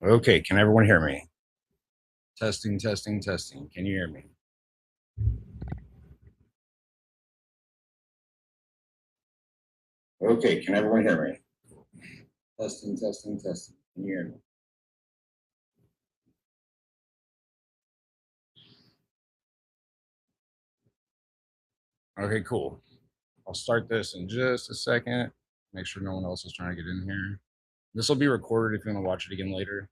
Okay, can everyone hear me? Testing, testing, testing. Can you hear me? Okay, can everyone hear me? Testing, testing, testing. Can you hear me? Okay, cool. I'll start this in just a second. Make sure no one else is trying to get in here. This will be recorded if you want to watch it again later.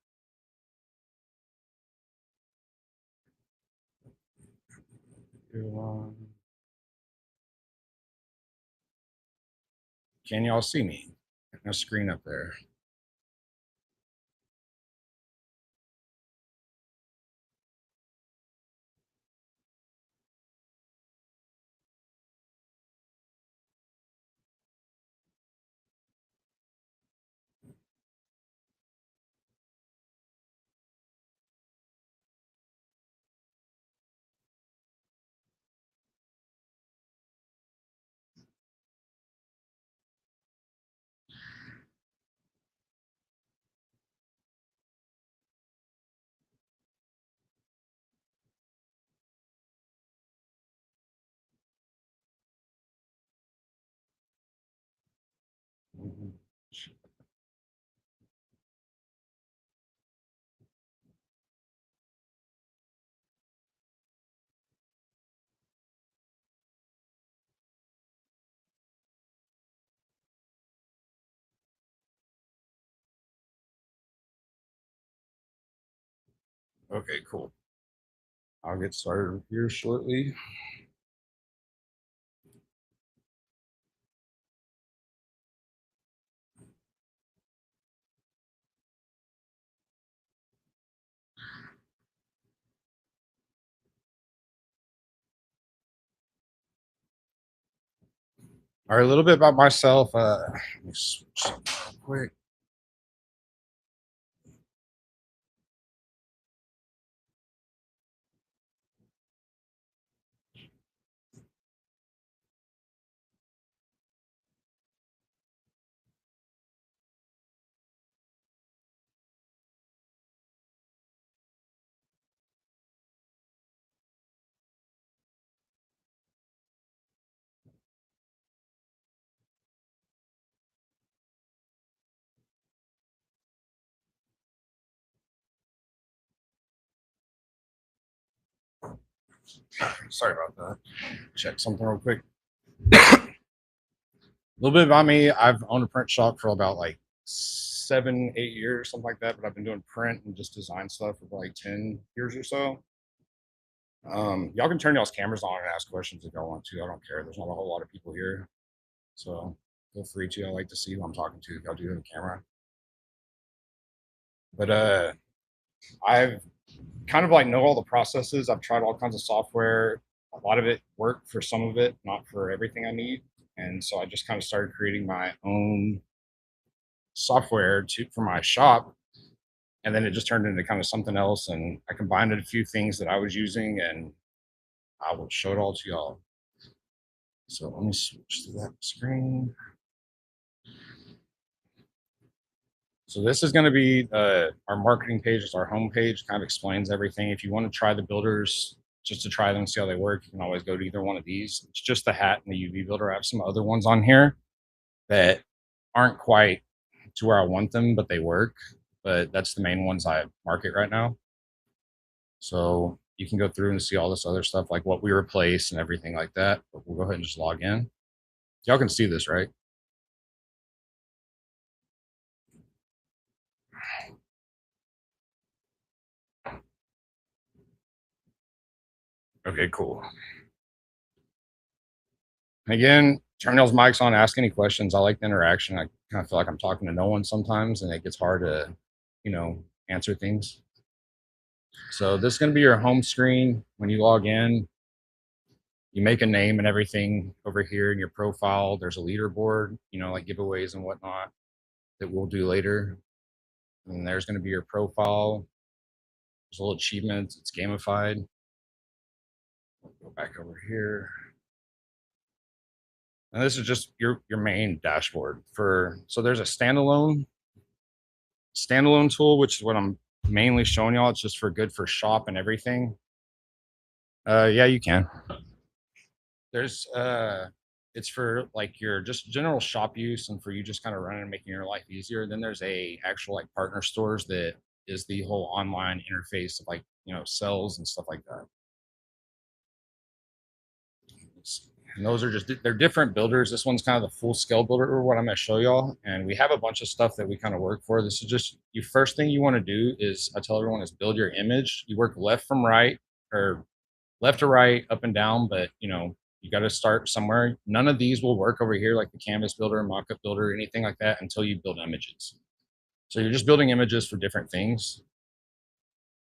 Can y'all see me? No screen up there. Okay, cool. I'll get started here shortly. All right, a little bit about myself. Let me switch real quick. Sorry about that. Check something real quick. A little bit about me. I've owned a print shop for about like 7, 8 years, something like that. But I've been doing print and just design stuff for like 10 years or so. Y'all can turn y'all's cameras on and ask questions if y'all want to. I don't care. There's not a whole lot of people here, so feel free to. I like to see who I'm talking to if y'all do have a camera. But I've kind of like know all the processes. I've tried all kinds of software. A lot of it worked for some of it, not for everything I need. And so I just kind of started creating my own software for my shop, and then it just turned into kind of something else, and I combined a few things that I was using, and I will show it all to y'all. So let me switch to that screen. So this is going to be our marketing page. It's our home page. Kind of explains everything. If you want to try the builders, just to try them, see how they work, you can always go to either one of these. It's just the hat and the UV builder. I have some other ones on here that aren't quite to where I want them, but they work. But that's the main ones I market right now. So you can go through and see all this other stuff, like what we replace and everything like that. But we'll go ahead and just log in. Y'all can see this, right? Okay, cool. Again, turn those mics on, ask any questions. I like the interaction. I kind of feel like I'm talking to no one sometimes, and it gets hard to, answer things. So this is going to be your home screen. When you log in, you make a name and everything over here in your profile. There's a leaderboard, like giveaways and whatnot that we'll do later. And there's going to be your profile. There's little achievements. It's gamified. We'll go back over here. And this is just your main dashboard so there's a standalone standalone tool, which is what I'm mainly showing y'all. It's just for good for shop and everything. Yeah, you can. There's it's for like your just general shop use and for you just kind of running and making your life easier. Then there's a actual like partner stores that is the whole online interface of like, cells and stuff like that. And those are just they're different builders. This one's kind of the full scale builder, what I'm going to show y'all. And we have a bunch of stuff that we kind of work for. This is just you first thing you want to do is I tell everyone is build your image. You work left from right or left to right, up and down, but you got to start somewhere. None of these will work over here, like the canvas builder, mockup builder, anything like that, until you build images. So you're just building images for different things.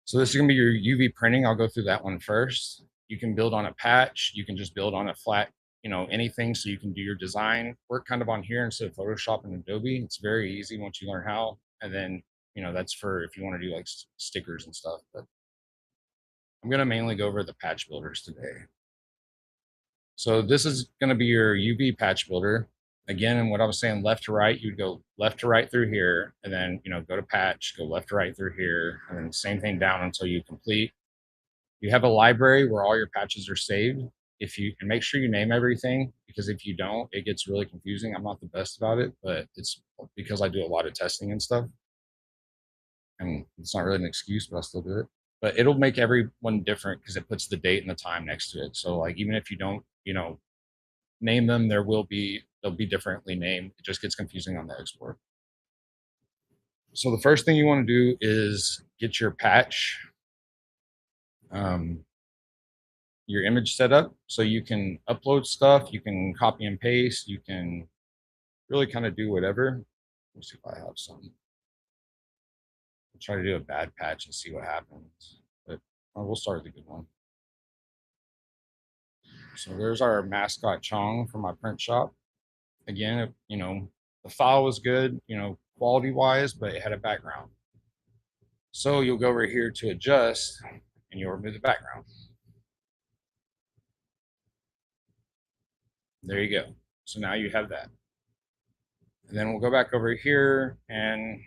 So this is going to be your UV printing. I'll go through that one first. You can build on a patch. You can just build on a flat, anything. So you can do your design work kind of on here instead of Photoshop and Adobe. It's very easy once you learn how. And then, that's for if you want to do like stickers and stuff. But I'm going to mainly go over the patch builders today. So this is going to be your UV patch builder. Again, and what I was saying, left to right, you'd go left to right through here, and then go to patch, go left to right through here, and then same thing down until you complete. You have a library where all your patches are saved. If you and make sure you name everything, because if you don't, it gets really confusing. I'm not the best about it, but it's because I do a lot of testing and stuff. And it's not really an excuse, but I still do it. But it'll make everyone different because it puts the date and the time next to it. So like even if you don't, name them, they'll be differently named. It just gets confusing on the export. So the first thing you want to do is get your patch, um, your image set up so you can upload stuff, you can copy and paste, you can really kind of do whatever. Let me see if I have some. I'll try to do a bad patch and see what happens. But we'll start with a good one. So there's our mascot Chong from my print shop. Again, the file was good, quality wise, but it had a background. So you'll go over here to adjust and you'll remove the background. There you go. So now you have that. And then we'll go back over here and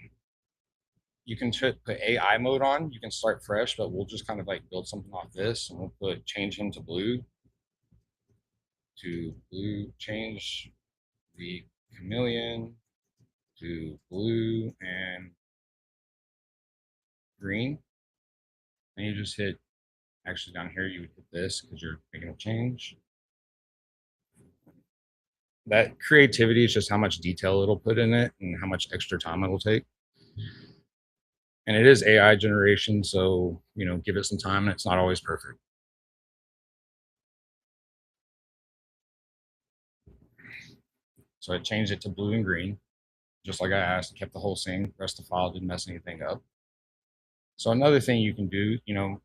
you can put AI mode on. You can start fresh, but we'll just kind of like build something off this and we'll change him to blue. Change the chameleon to blue and green. And you just hit, actually down here, you would hit this because you're making a change. That creativity is just how much detail it'll put in it and how much extra time it'll take. And it is AI generation, so give it some time and it's not always perfect. So I changed it to blue and green, just like I asked, kept the whole same, rest of the file, didn't mess anything up. So another thing you can do,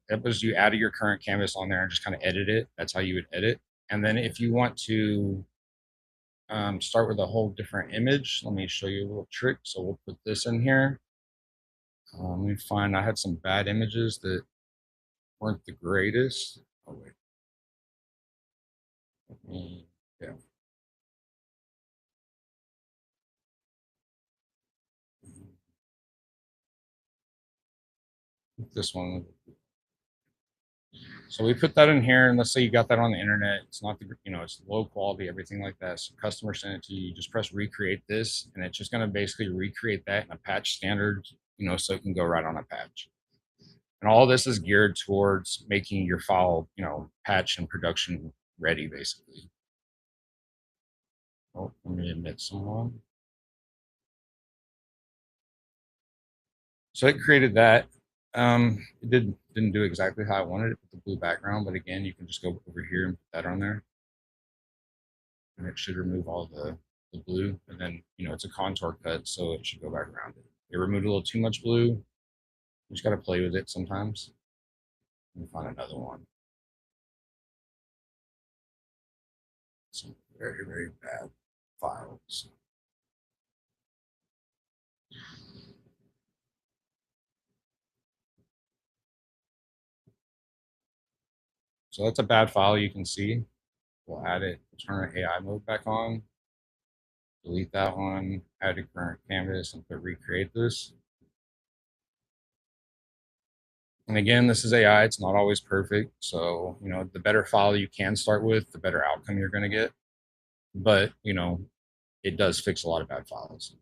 that was you added your current canvas on there and just kind of edit it. That's how you would edit. And then if you want to start with a whole different image, let me show you a little trick. So we'll put this in here. Let me find, I had some bad images that weren't the greatest. Oh, wait. Yeah. This one. So we put that in here, and let's say you got that on the internet. It's not the, it's low quality, everything like that. So customer sent it to you. You just press recreate this, and it's just going to basically recreate that in a patch standard, so it can go right on a patch. And all this is geared towards making your file, patch and production ready, basically. Oh, let me admit someone. So it created that. It didn't do exactly how I wanted it with the blue background, but again, you can just go over here and put that on there. And it should remove all the blue. And then, it's a contour cut, so it should go back around it. It removed a little too much blue. You just got to play with it sometimes. Let me find another one. Some very, very bad files. So that's a bad file you can see. We'll add it, turn our AI mode back on, delete that one, add a current canvas, and put recreate this. And again, this is AI, it's not always perfect. So, the better file you can start with, the better outcome you're going to get. But, it does fix a lot of bad files.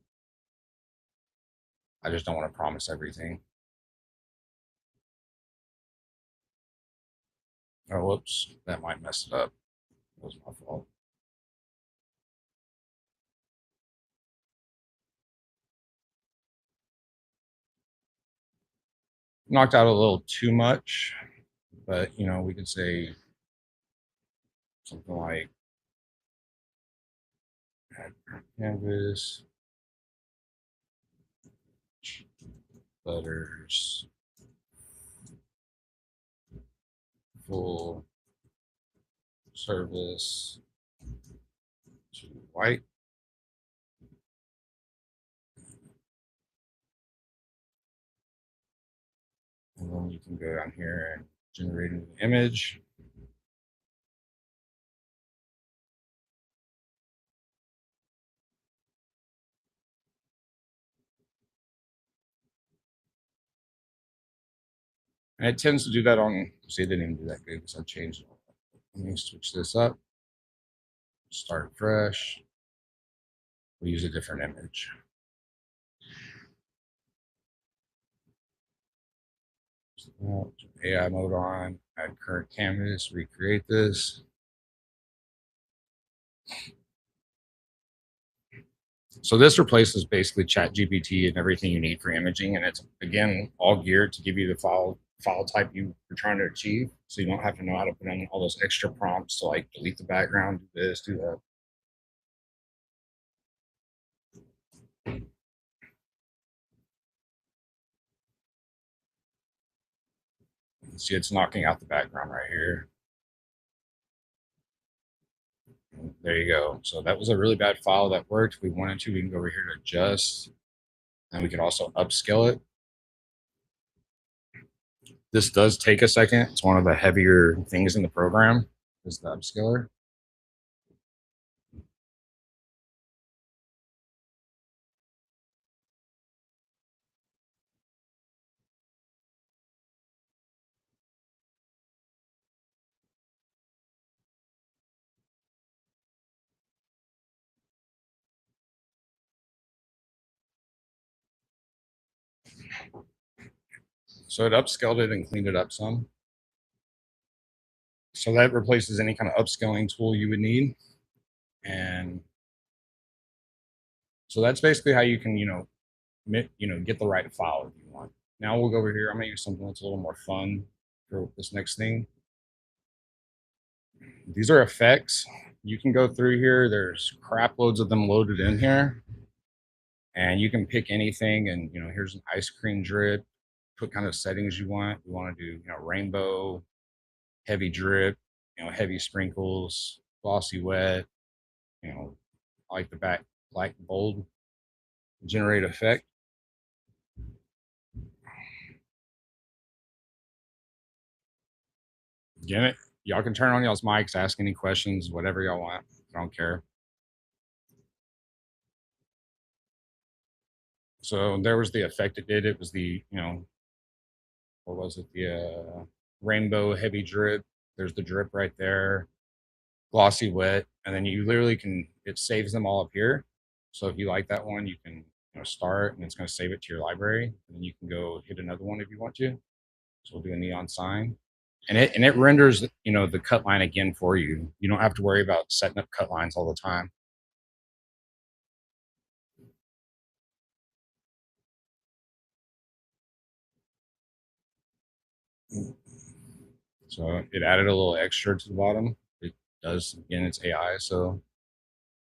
I just don't want to promise everything. Oh, whoops, that might mess it up. It was my fault. Knocked out a little too much, but we could say something like add canvas, letters, full service to white. And then you can go down here and generate an image. And it tends to do that on, see, it didn't even do that good because I changed it. Let me switch this up, start fresh. We'll use a different image. So AI mode on, add current canvas, recreate this. So this replaces basically ChatGPT and everything you need for imaging, and it's again all geared to give you the file type you're trying to achieve. So you don't have to know how to put in all those extra prompts to like delete the background, do this, do that. See, it's knocking out the background right here. There you go. So that was a really bad file that worked. If we wanted to, we can go over here to adjust, and we can also upscale it. This does take a second. It's one of the heavier things in the program is the upscaler. So it upscaled it and cleaned it up some. So that replaces any kind of upscaling tool you would need. And so that's basically how you can, get the right file if you want. Now we'll go over here. I'm gonna use something that's a little more fun for this next thing. These are effects. You can go through here. There's crap loads of them loaded in here. And you can pick anything. And here's an ice cream drip. Put kind of settings you want. You want to do, rainbow, heavy drip, heavy sprinkles, glossy wet, I like the back light bold, generate effect. Get it? Y'all can turn on y'all's mics, ask any questions, whatever y'all want. I don't care. So there was the effect it did. It was the, what was it? The rainbow heavy drip. There's the drip right there, glossy wet. And then you literally can, it saves them all up here. So if you like that one, you can start and it's going to save it to your library. And then you can go hit another one if you want to. So we'll do a neon sign. And it renders the cut line again for you. You don't have to worry about setting up cut lines all the time. So it added a little extra to the bottom. It does, again, it's AI. So,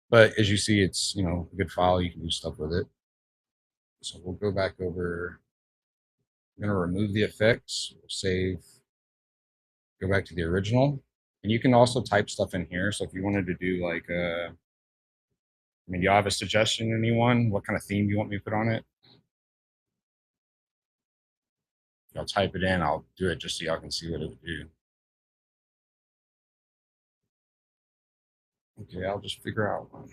but as you see, it's a good file. You can do stuff with it. So we'll go back over. I'm gonna remove the effects. We'll save. Go back to the original, and you can also type stuff in here. So if you wanted to do like, do you have a suggestion? Anyone? What kind of theme you want me to put on it? I'll type it in. I'll do it just so y'all can see what it would do. Okay, I'll just figure out one.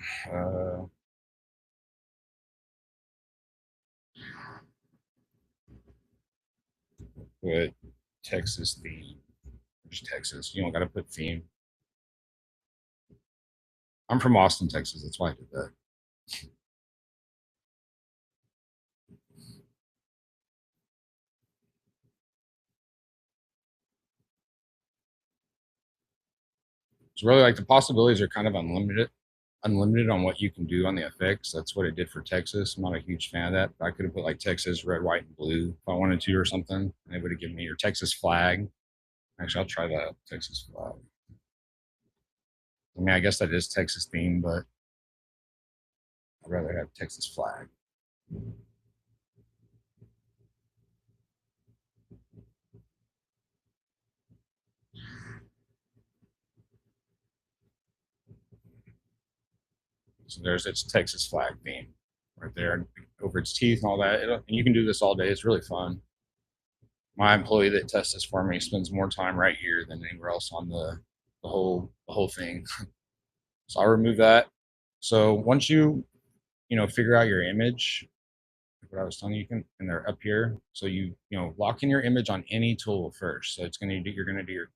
Put Texas theme. Just Texas. You don't got to put theme. I'm from Austin, Texas. That's why I did that. It's really like the possibilities are kind of unlimited on what you can do on the effects. That's what it did for Texas. I'm not a huge fan of that. But I could have put like Texas, red, white, and blue if I wanted to or something. And it would have given me your Texas flag. Actually, I'll try that Texas flag. I mean, I guess that is Texas theme, but I'd rather have Texas flag. So there's its Texas flag theme right there over its teeth and all that. And you can do this all day. It's really fun. My employee that tests this for me spends more time right here than anywhere else on the whole thing. So I'll remove that. So once you figure out your image, what I was telling you, and they're up here. So lock in your image on any tool first. So you're gonna do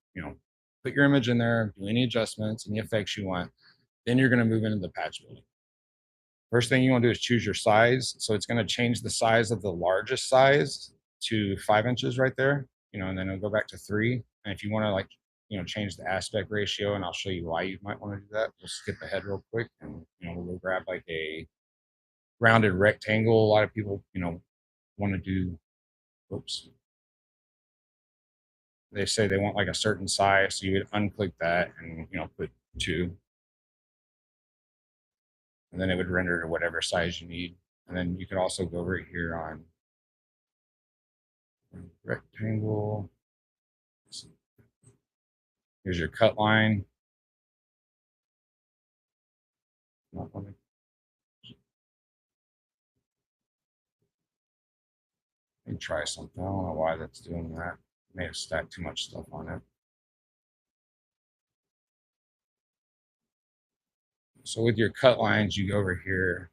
put your image in there, do any adjustments, any effects you want. Then you're gonna move into the patch building. First thing you want to do is choose your size. So it's going to change the size of the largest size to 5 inches right there, and then it'll go back to 3. And if you want to change the aspect ratio, and I'll show you why you might want to do that. We'll skip ahead real quick and, we'll go grab like a rounded rectangle. A lot of people, want to do, oops. They say they want like a certain size. So you would unclick that and, put 2. And then it would render to whatever size you need. And then you can also go right here on rectangle. Here's your cut line. Let me try something. I don't know why that's doing that. May have stacked too much stuff on it. So with your cut lines, you go over here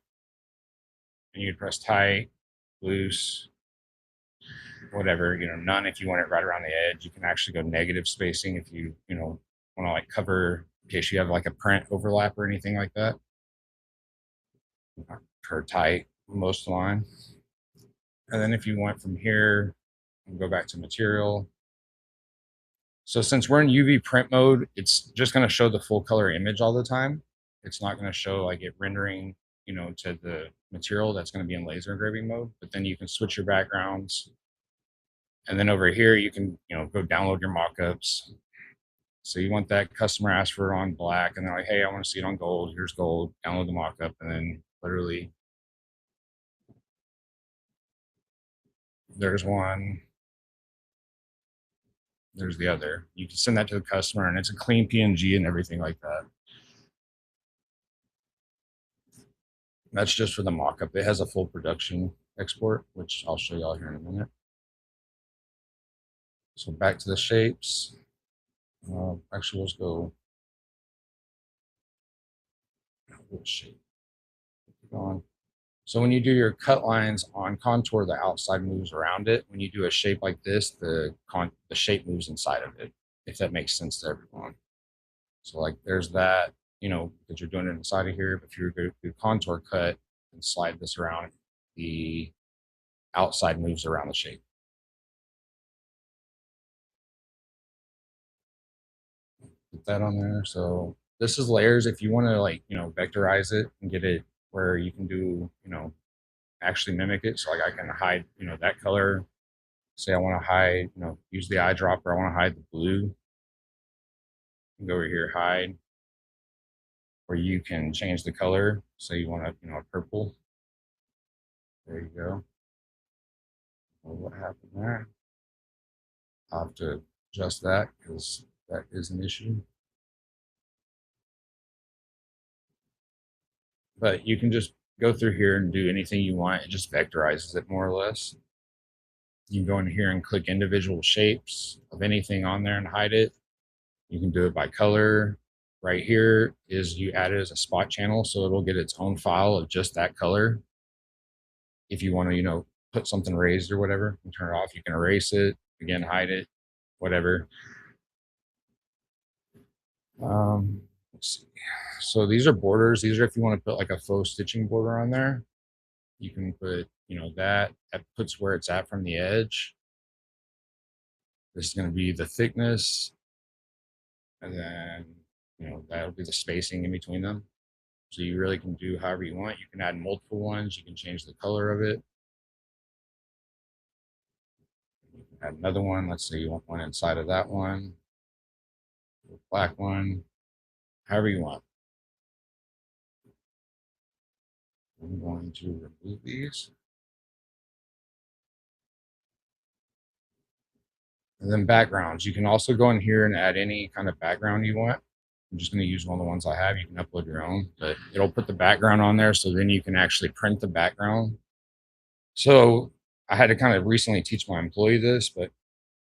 and you press tight, loose, whatever, none if you want it right around the edge. You can actually go negative spacing if you, want to like cover in case you have like a print overlap or anything like that. Per tight most line. And then if you went from here and go back to material. So since we're in UV print mode, it's just going to show the full color image all the time. It's not going to show like it rendering, to the material that's going to be in laser engraving mode. But then you can switch your backgrounds. And then over here, you can, go download your mockups. So you want that customer asked for it on black, and they're like, hey, I want to see it on gold. Here's gold. Download the mockup, and then literally there's one. There's the other. You can send that to the customer, and it's a clean PNG and everything like that. That's just for the mockup. It has a full production export, which I'll show y'all here in a minute. So back to the shapes. Actually, let's go. Which shape? On. So when you do your cut lines on contour, the outside moves around it. When you do a shape like this, the shape moves inside of it, if that makes sense to everyone. So like there's that, that you're doing it inside of here. But if you're going to do contour cut and slide this around, the outside moves around the shape. Put that on there. So this is layers. If you want to vectorize it and get it where you can do, actually mimic it. So like I can hide, that color. Say I want to hide, use the eyedropper. I want to hide the blue. Go over here, hide. Or you can change the color. Say you want to, purple. There you go. Well, what happened there? I'll have to adjust that because that is an issue. But you can just go through here and do anything you want. It just vectorizes it more or less. You can go in here and click individual shapes of anything on there and hide it. You can do it by color. Right here is you add it as a spot channel, so it'll get its own file of just that color. If you want to, put something raised or whatever, and turn it off, you can erase it, again, hide it. whatever. Let's see. So these are borders. These are if you want to put like a faux stitching border on there. You can put, that puts where it's at from the edge. This is going to be the thickness, and then that'll be the spacing in between them. So you really can do however you want. You can add multiple ones. You can change the color of it. Add another one. Let's say you want one inside of that one, black one, however you want. I'm going to remove these. And then backgrounds. You can also go in here and add any kind of background you want. I'm just going to use one of the ones I have. You can upload your own, but it'll put the background on there. So then you can actually print the background. So I had to kind of recently teach my employee this,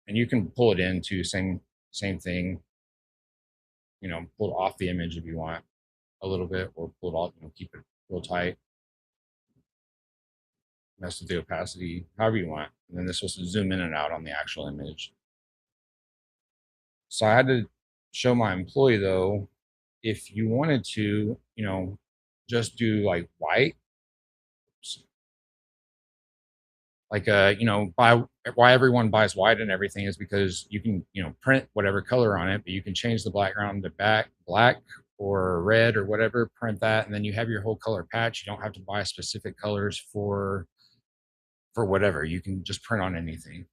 and you can pull it into same thing, pull it off the image if you want a little bit, or pull it off, keep it real tight, mess with the opacity, however you want. And then this will zoom in and out on the actual image. So I had to show my employee though, if you wanted to, just do like white, like why everyone buys white and everything is because you can, print whatever color on it, but you can change the background to black or red or whatever, print that, and then you have your whole color patch. You don't have to buy specific colors for whatever. You can just print on anything.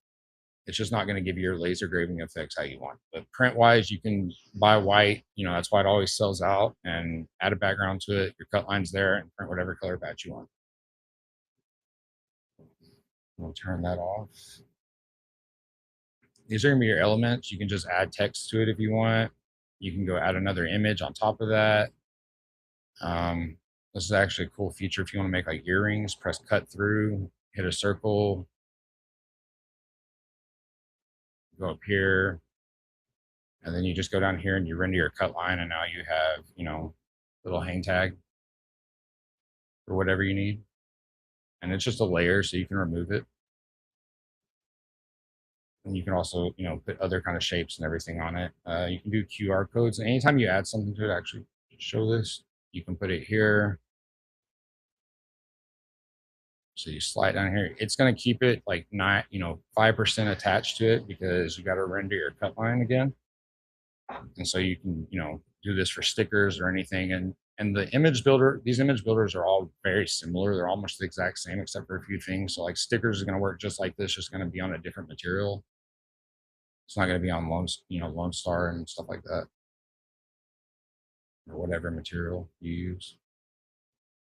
It's just not going to give you your laser graving effects how you want. But print wise, you can buy white. That's why it always sells out, and add a background to it. Your cut line's there, and print whatever color patch you want. We'll turn that off. These are going to be your elements. You can just add text to it if you want. You can go add another image on top of that. This is actually a cool feature if you want to make like earrings. Press cut through, hit a circle, go up here, and then you just go down here and you render your cut line, and now you have, little hang tag or whatever you need. And it's just a layer, so you can remove it. And you can also, put other kind of shapes and everything on it. You can do QR codes. And anytime you add something to it, actually show this, you can put it here. So you slide down here. It's going to keep it like not, 5% attached to it because you got to render your cut line again. And so you can, do this for stickers or anything. And the image builder, these image builders are all very similar. They're almost the exact same except for a few things. So like stickers are going to work just like this, just going to be on a different material. It's not going to be on Lone Star and stuff like that, or whatever material you use.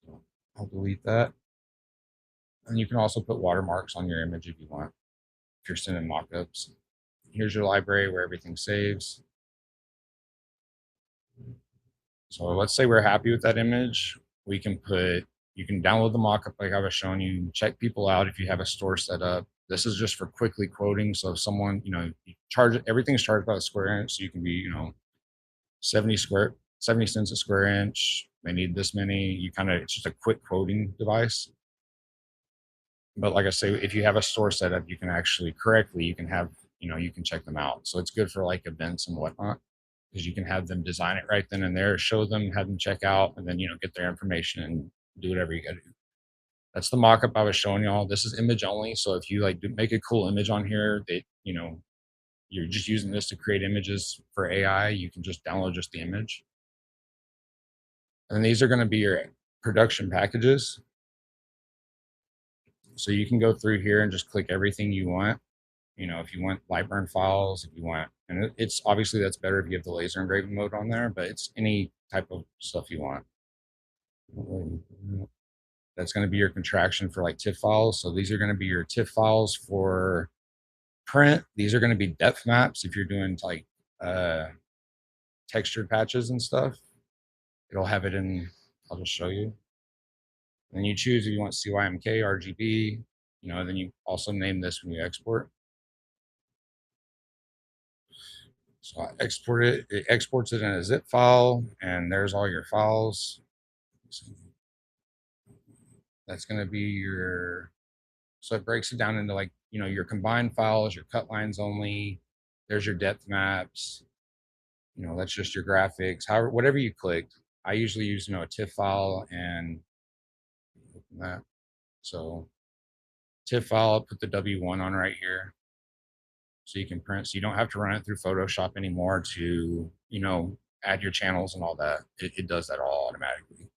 So I'll delete that. And you can also put watermarks on your image if you want, if you're sending mockups. Here's your library where everything saves. So let's say we're happy with that image. You can download the mockup like I was showing you, check people out if you have a store set up. This is just for quickly quoting. So if someone, everything's charged by the square inch. So you can be, 70 cents a square inch. They need this many. It's just a quick quoting device. But like I say, if you have a store set up, you can actually you can have, you can check them out. So it's good for like events and whatnot, because you can have them design it right then and there, show them, have them check out, and then, get their information and do whatever you got to do. That's the mock-up I was showing y'all. This is image only. So if you like make a cool image on here that, you're just using this to create images for AI, you can just download just the image. And these are going to be your production packages. So you can go through here and just click everything you want. If you want Lightburn files, if you want, and it's obviously that's better if you have the laser engraving mode on there, but it's any type of stuff you want. That's going to be your contraction for like TIFF files. So these are going to be your TIFF files for print. These are going to be depth maps if you're doing like textured patches and stuff. It'll have it in, I'll just show you. And then you choose if you want CYMK, RGB, then you also name this when you export. So I export it, it exports it in a zip file, and there's all your files. That's going to be so it breaks it down into like, your combined files, your cut lines only, There's your depth maps. That's just your graphics. However, whatever you clicked. I usually use, a TIFF file and that. So TIFF file, I'll put the W1 on right here so you can print. So you don't have to run it through Photoshop anymore to, add your channels and all that. It does that all automatically.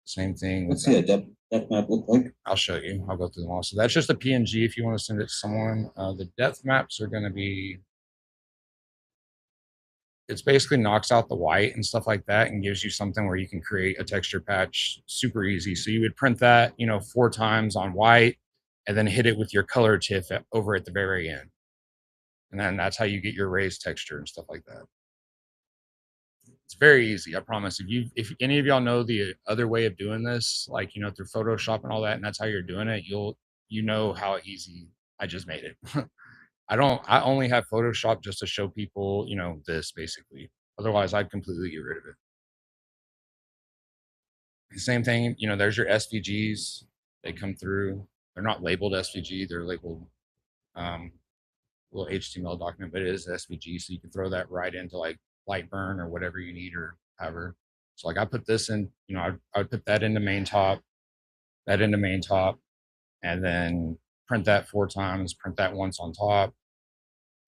Same thing with Let's see a depth map look like. I'll show you. I'll go through them all. So that's just a PNG if you want to send it to someone. The depth maps are going to be, it's basically knocks out the white and stuff like that and gives you something where you can create a texture patch super easy. So you would print that, 4 times on white and then hit it with your color TIFF over at the very end. And then that's how you get your raised texture and stuff like that. It's very easy. I promise. If any of y'all know the other way of doing this, like, through Photoshop and all that, and that's how you're doing it, you know how easy I just made it. I only have Photoshop just to show people, this basically. Otherwise, I'd completely get rid of it. Same thing, there's your SVGs. They come through. They're not labeled SVG, they're labeled little HTML document, but it is SVG. So you can throw that right into like Lightburn or whatever you need or however. So like I put this in, I would put that into main top, that into main top, and then print that 4 times, print that once on top,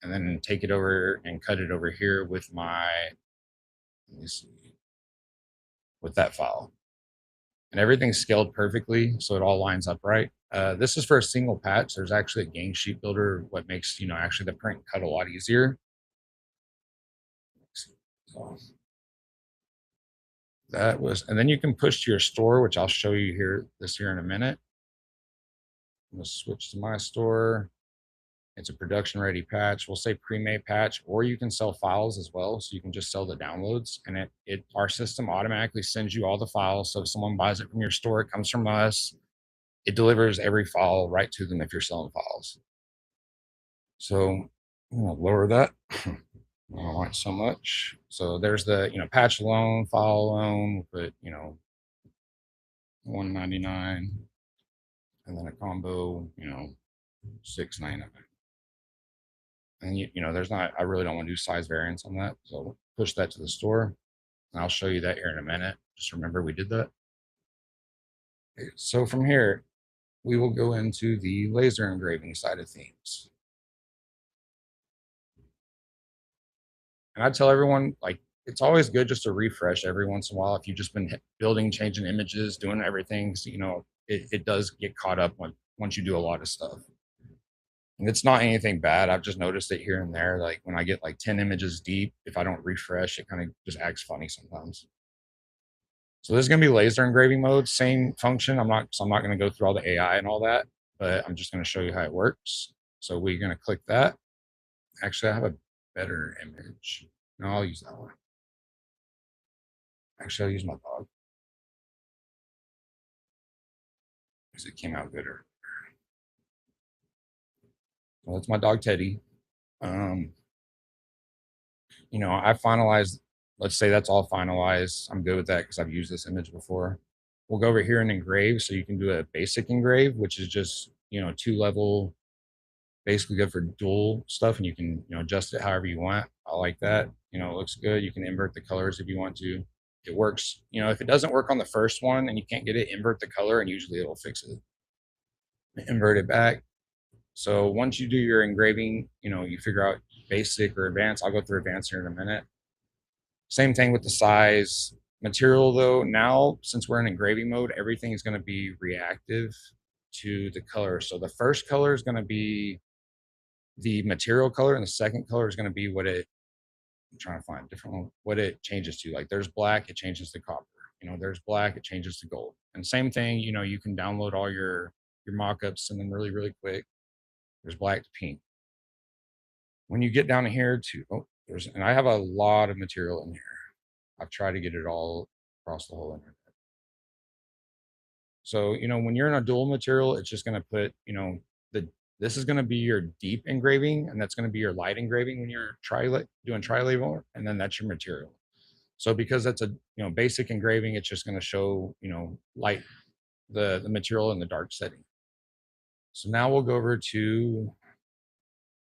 and then take it over and cut it over here with my, let me see, with that file. And everything's scaled perfectly, so it all lines up right. This is for a single patch. There's actually a gang sheet builder, what makes, actually the print cut a lot easier. So that was, and then you can push to your store, which I'll show you here in a minute. I'm gonna switch to my store. It's a production ready patch. We'll say pre-made patch, or you can sell files as well. So you can just sell the downloads, and our system automatically sends you all the files. So if someone buys it from your store, it comes from us. It delivers every file right to them if you're selling files. So I'm gonna lower that. I don't want so much. So there's the patch alone, file alone, but 199, and then a combo, 699. And there's not, I really don't want to do size variance on that. So push that to the store. And I'll show you that here in a minute. Just remember we did that. Okay, so from here, we will go into the laser engraving side of things. And I tell everyone, like, it's always good just to refresh every once in a while. If you've just been building, changing images, doing everything, so, it does get caught up once you do a lot of stuff. And it's not anything bad. I've just noticed it here and there. Like when I get like 10 images deep, if I don't refresh, it kind of just acts funny sometimes. So this is going to be laser engraving mode, same function. I'm not going to go through all the AI and all that, but I'm just going to show you how it works. So we're going to click that. Actually, I have a better image. No, I'll use that one. Actually, I'll use my dog because it came out gooder. Well, it's my dog Teddy. Um, I finalized, let's say that's all finalized. I'm good with that because I've used this image before. We'll go over here and engrave. So you can do a basic engrave, which is just, 2-level, basically good for dual stuff. And you can, adjust it however you want. I like that. It looks good. You can invert the colors if you want to. It works. If it doesn't work on the first one and you can't get it, invert the color and usually it'll fix it. Invert it back. So once you do your engraving, you figure out basic or advanced. I'll go through advanced here in a minute. Same thing with the size. Material though, now since we're in engraving mode, everything is going to be reactive to the color. So the first color is going to be the material color, and the second color is going to be I'm trying to find a different one, what it changes to. Like there's black, it changes to copper. There's black, it changes to gold. And same thing, you can download all your mock-ups and then really, really quick. There's black to pink. When you get down here and I have a lot of material in here. I've tried to get it all across the whole internet. So, when you're in a dual material, it's just going to put, this is going to be your deep engraving, and that's going to be your light engraving when you're doing tri-label, and then that's your material. So because that's a, basic engraving, it's just going to show, light, the material in the dark setting. So now we'll go over to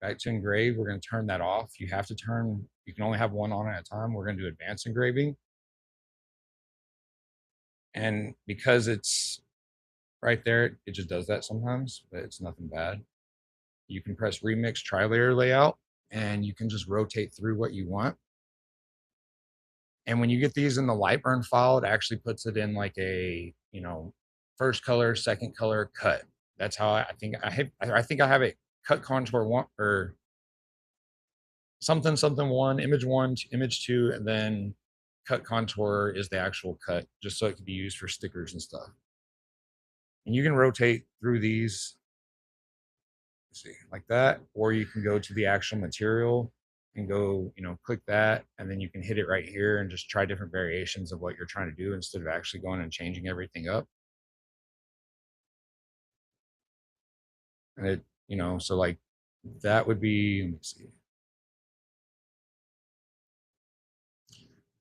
Back to engrave, we're going to turn that off. You have to turn, you can only have one on at a time. We're going to do advanced engraving. And because it's right there, it just does that sometimes, but it's nothing bad. You can press remix tri-layer layout and you can just rotate through what you want. And when you get these in the Lightburn file, it actually puts it in like a, first color, second color cut. That's how I think I have it cut contour one or something one, image two, and then cut contour is the actual cut, just so it can be used for stickers and stuff. And you can rotate through these, see, like that, or you can go to the actual material and go, click that, and then you can hit it right here and just try different variations of what you're trying to do instead of actually going and changing everything up. And it, so like that would be, let me see.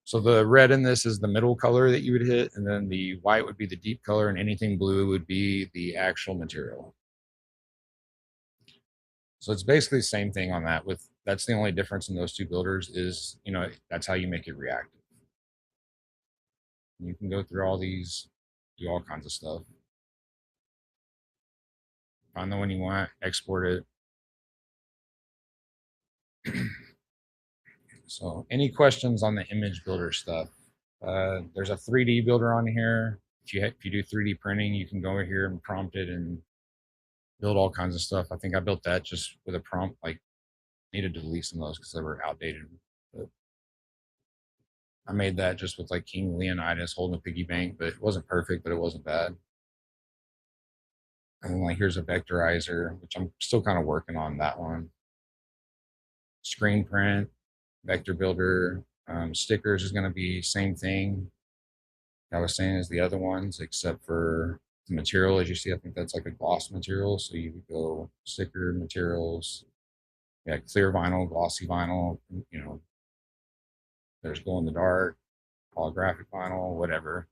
So the red in this is the middle color that you would hit, and then the white would be the deep color, and anything blue would be the actual material. So it's basically the same thing on that. With that's the only difference in those two builders is, that's how you make it reactive. You can go through all these, do all kinds of stuff. Find the one you want, export it. So any questions on the image builder stuff? There's a 3D builder on here. If you do 3D printing, you can go over here and prompt it and build all kinds of stuff. I think I built that just with a prompt. Like, needed to delete some of those because they were outdated. But I made that just with like King Leonidas holding a piggy bank, but it wasn't perfect, but it wasn't bad. And then like here's a vectorizer, which I'm still kind of working on that one. Screen print, vector builder, stickers is going to be same thing I was saying as the other ones, except for the material. As you see, I think that's like a gloss material. So you would go sticker materials, yeah, clear vinyl, glossy vinyl, there's glow in the dark, holographic vinyl, whatever.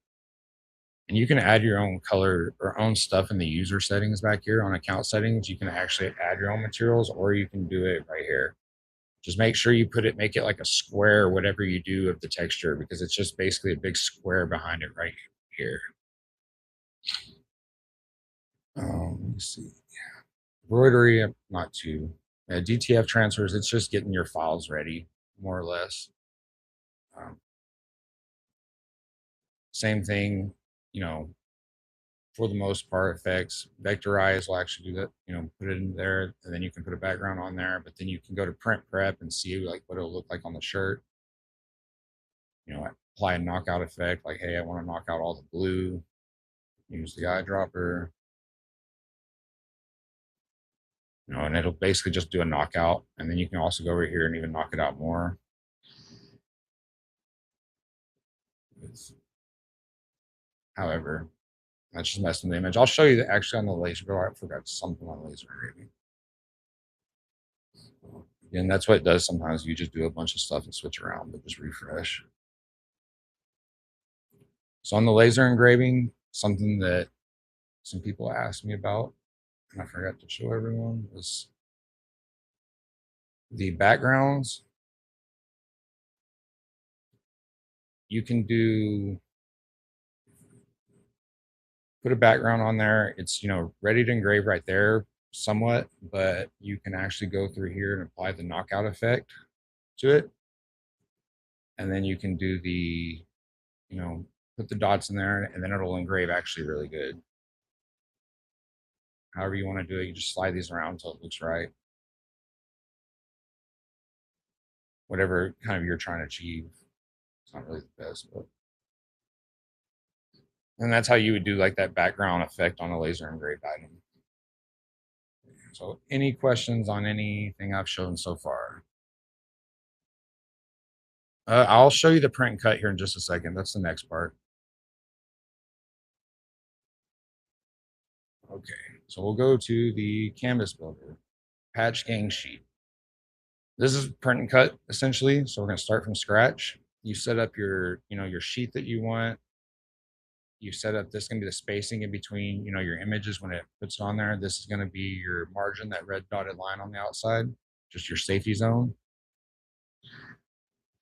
And you can add your own color or own stuff in the user settings back here on account settings. You can actually add your own materials, or you can do it right here. Just make sure you make it like a square, whatever you do of the texture, because it's just basically a big square behind it right here. Let me see. Embroidery, not too. DTF transfers, it's just getting your files ready, more or less. Same thing, for the most part, effects. Vectorize will actually do that, put it in there, and then you can put a background on there, but then you can go to print prep and see like what it'll look like on the shirt. Apply a knockout effect, like, hey, I want to knock out all the blue. Use the eyedropper. And it'll basically just do a knockout. And then you can also go over here and even knock it out more. However, that's just messing the image. I'll show you actually on the laser. Oh, I forgot something on laser engraving. And that's what it does sometimes. You just do a bunch of stuff and switch around, but just refresh. So on the laser engraving, something that some people asked me about, and I forgot to show everyone, was the backgrounds. You can put a background on there. It's, ready to engrave right there somewhat, but you can actually go through here and apply the knockout effect to it. And then you can do the, put the dots in there, and then it'll engrave actually really good. However you want to do it, you just slide these around until it looks right. Whatever kind of you're trying to achieve. It's not really the best, but. And that's how you would do like that background effect on a laser engraved item. So any questions on anything I've shown so far? I'll show you the print and cut here in just a second. That's the next part. Okay, so we'll go to the canvas builder, patch gang sheet. This is print and cut essentially. So we're going to start from scratch. You set up your, your sheet that you want. You set up, this is going to be the spacing in between, your images when it puts it on there. This is going to be your margin, that red dotted line on the outside. just your safety zone.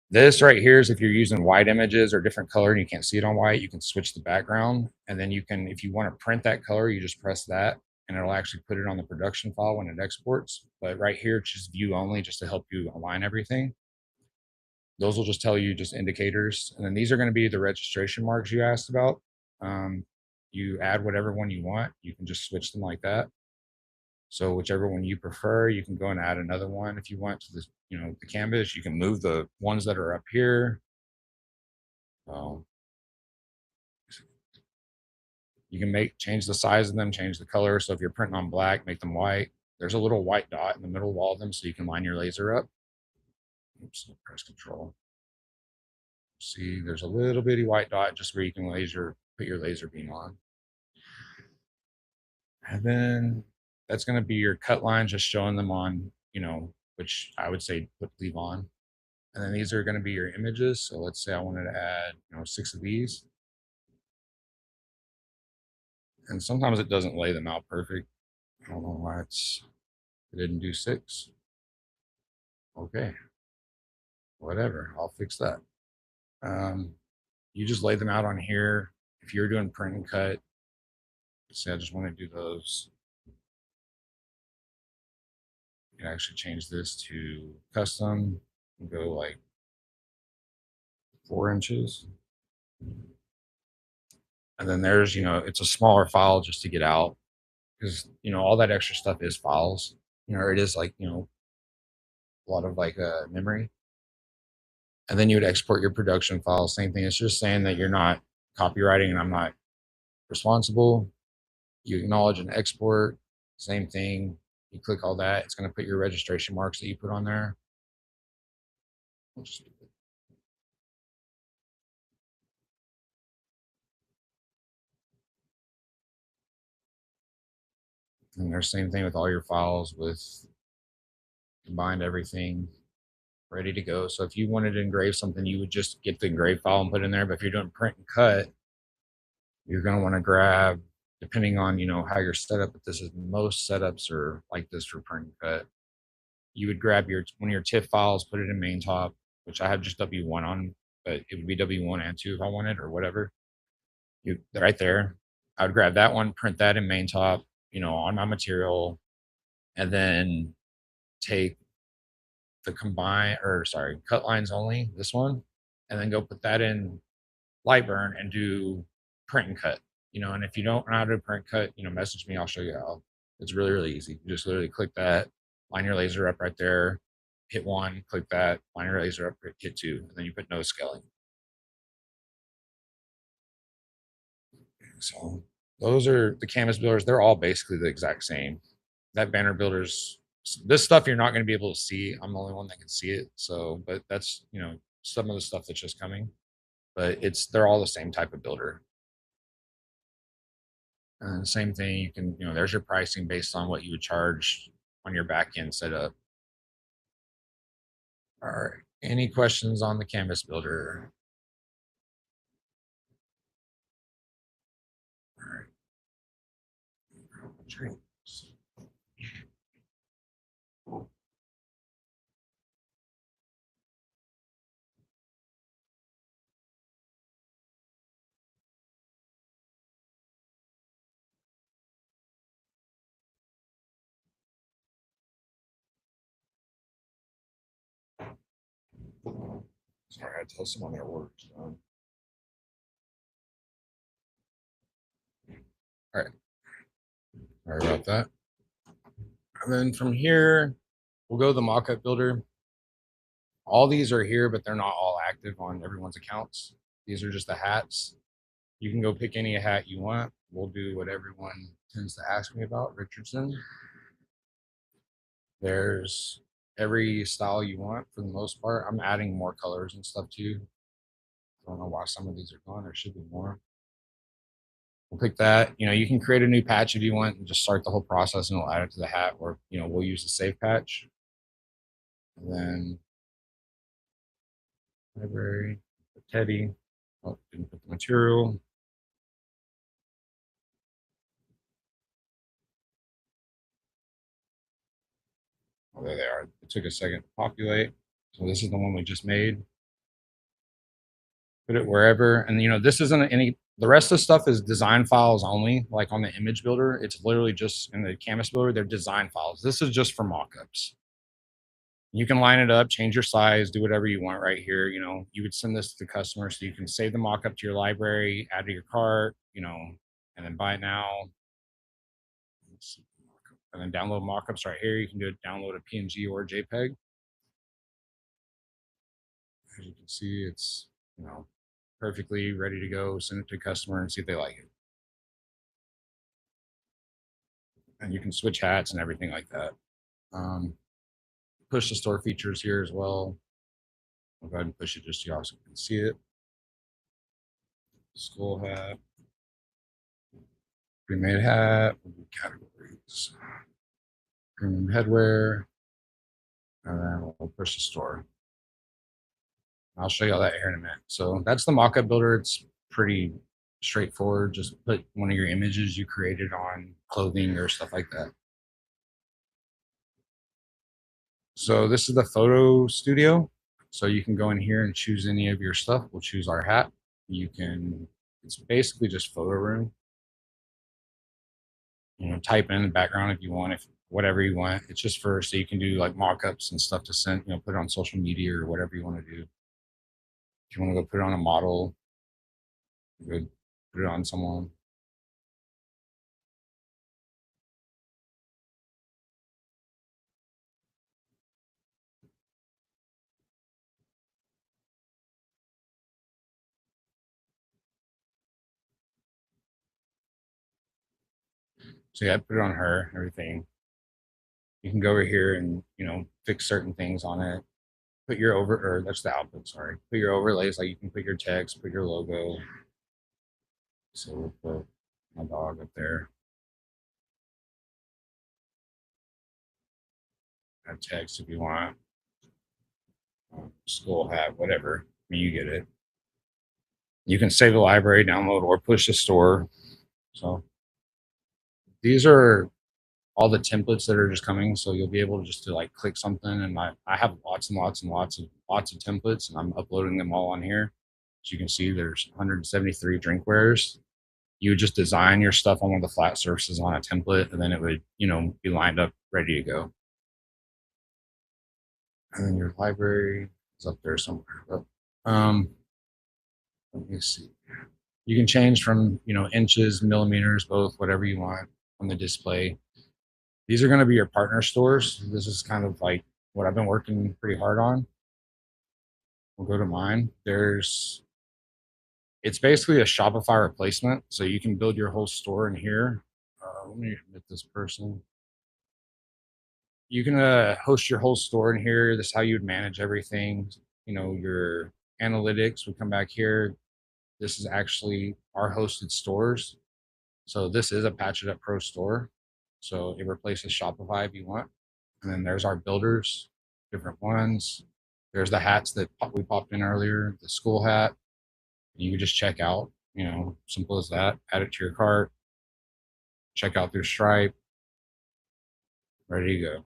This right here is if you're using white images or different color and you can't see it on white, you can switch the background. And then you can, if you want to print that color, you just press that and it'll actually put it on the production file when it exports. But right here, it's just view only just to help you align everything. Those will just tell you just indicators. And then these are going to be the registration marks you asked about. You add whatever one you want. You can just switch them like that. So whichever one you prefer, you can go and add another one if you want to this, the canvas. You can move the ones that are up here. You can change the size of them, change the color. So if you're printing on black, make them white. There's a little white dot in the middle of all of them, so you can line your laser up. Oops, press control. See, there's a little bitty white dot just where you can put your laser beam on. And then that's going to be your cut lines, just showing them on, which I would say leave on. And then these are going to be your images. So let's say I wanted to add, 6 of these. And sometimes it doesn't lay them out perfect. I don't know why it didn't do 6. Okay. Whatever. I'll fix that. You just lay them out on here. If you're doing print and cut, say I just want to do those. You can actually change this to custom and go like 4 inches. And then there's, it's a smaller file just to get out because, all that extra stuff is files, or it is like, a lot of like memory. And then you would export your production file. Same thing. It's just saying that you're not copywriting and I'm not responsible. You acknowledge and export. Same thing. You click all that. It's going to put your registration marks that you put on there. And there's same thing with all your files with combined everything ready to go. So if you wanted to engrave something, you would just get the engrave file and put it in there. But if you're doing print and cut, you're going to want to grab, depending on, how you're set up. But this is most setups are like this for print and cut. You would grab one of your TIFF files, put it in main top, which I have just W1 on, but it would be W1 and 2 if I wanted or whatever. Right there. I would grab that one, print that in main top, on my material, and then take the cut lines only, this one, and then go put that in Lightburn and do print and cut. And if you don't know how to print cut, message me, I'll show you how. It's really, really easy. You just literally click that, line your laser up right there, hit 1, click that, line your laser up, hit 2, and then you put no scaling. So those are the canvas builders. They're all basically the exact same. That banner builders, this stuff you're not going to be able to see. I'm the only one that can see it. So, but that's, some of the stuff that's just coming, but they're all the same type of builder. And same thing, you can, there's your pricing based on what you would charge on your back end setup. All right. Any questions on the canvas builder? All right. Sorry, I had to tell someone that works. All right. Sorry about that. And then from here, we'll go to the mockup builder. All these are here, but they're not all active on everyone's accounts. These are just the hats. You can go pick any hat you want. We'll do what everyone tends to ask me about, Richardson. There's every style you want for the most part. I'm adding more colors and stuff too. I don't know why some of these are gone. There should be more. We'll pick that. You can create a new patch if you want and just start the whole process and it'll add it to the hat, or we'll use the save patch. And then library, Teddy. Oh, didn't put the material. Oh, there they are. It took a second to populate. So this is the one we just made. Put it wherever. And this isn't any, the rest of the stuff is design files only. Like on the image builder, it's literally just in the canvas builder, they're design files. This is just for mockups. You can line it up, change your size, do whatever you want right here. You would send this to the customer so you can save the mockup to your library, add to your cart, and then buy it now. And then download mockups right here. You can do it, download a PNG or a JPEG. As you can see, it's perfectly ready to go. Send it to a customer and see if they like it. And you can switch hats and everything like that. Push to store features here as well. I'll go ahead and push it just so you also can see it. Skull hat, pre-made hat, categories, premium headwear, and then we'll push to store. I'll show you all that here in a minute. So that's the mockup builder. It's pretty straightforward. Just put one of your images you created on clothing or stuff like that. So this is the photo studio. So you can go in here and choose any of your stuff. We'll choose our hat. It's basically just photo room. Type in the background if you want, if whatever you want. It's just so you can do like mock-ups and stuff to send, put it on social media or whatever you want to do. If you want to go put it on a model, good, put it on someone. So yeah, put it on her, everything. You can go over here and fix certain things on it. Put your or that's the output, sorry. Put your overlays, like you can put your text, put your logo. So we'll put my dog up there. Add text if you want. School hat, whatever. I mean, you get it. You can save the library, download, or push the store. So these are all the templates that are just coming. So you'll be able to just like click something, and I have lots and lots and lots of templates, and I'm uploading them all on here. As you can see, there's 173 drinkwares. You would just design your stuff on one of the flat surfaces on a template, and then it would be lined up, ready to go. And then your library is up there somewhere. But let me see. You can change from inches, millimeters, both, whatever you want on the display. These are going to be your partner stores. This is kind of like what I've been working pretty hard on. We'll go to mine. It's basically a Shopify replacement. So you can build your whole store in here. Let me admit this person. You can host your whole store in here. This is how you would manage everything. Your analytics would come back here. This is actually our hosted stores. So this is a Patch It Up Pro store. So it replaces Shopify if you want. And then there's our builders, different ones. There's the hats that we popped in earlier, the school hat. You can just check out, simple as that. Add it to your cart. Check out through Stripe. Ready to go.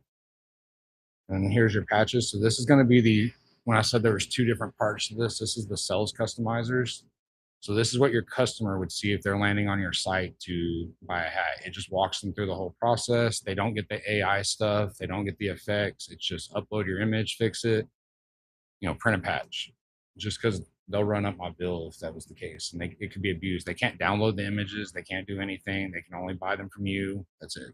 And here's your patches. So this is going to be when I said there was two different parts to this is the sales customizers. So this is what your customer would see if they're landing on your site to buy a hat. It just walks them through the whole process. They don't get the AI stuff. They don't get the effects. It's just upload your image, fix it, print a patch. Just because they'll run up my bill if that was the case. And it could be abused. They can't download the images. They can't do anything. They can only buy them from you. That's it.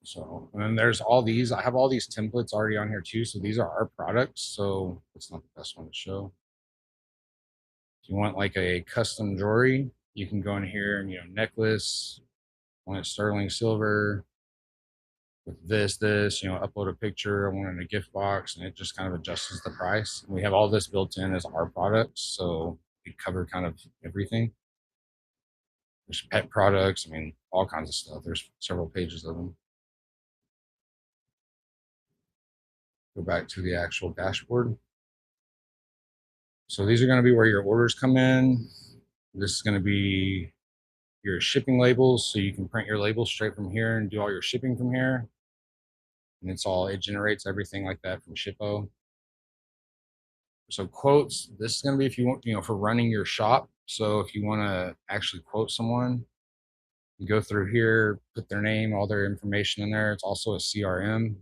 So, and then there's all these. I have all these templates already on here too. So these are our products. So it's not the best one to show. If you want like a custom jewelry, you can go in here and necklace, want it sterling silver with this, upload a picture. I want it in a gift box, and it just kind of adjusts the price. And we have all this built in as our products, so we cover kind of everything. There's pet products. I mean, all kinds of stuff. There's several pages of them. Go back to the actual dashboard. So these are going to be where your orders come in. This is going to be your shipping labels, so you can print your labels straight from here and do all your shipping from here. And it generates everything like that from Shippo. So quotes, this is going to be if you want, for running your shop. So if you want to actually quote someone, you go through here, put their name, all their information in there. It's also a CRM.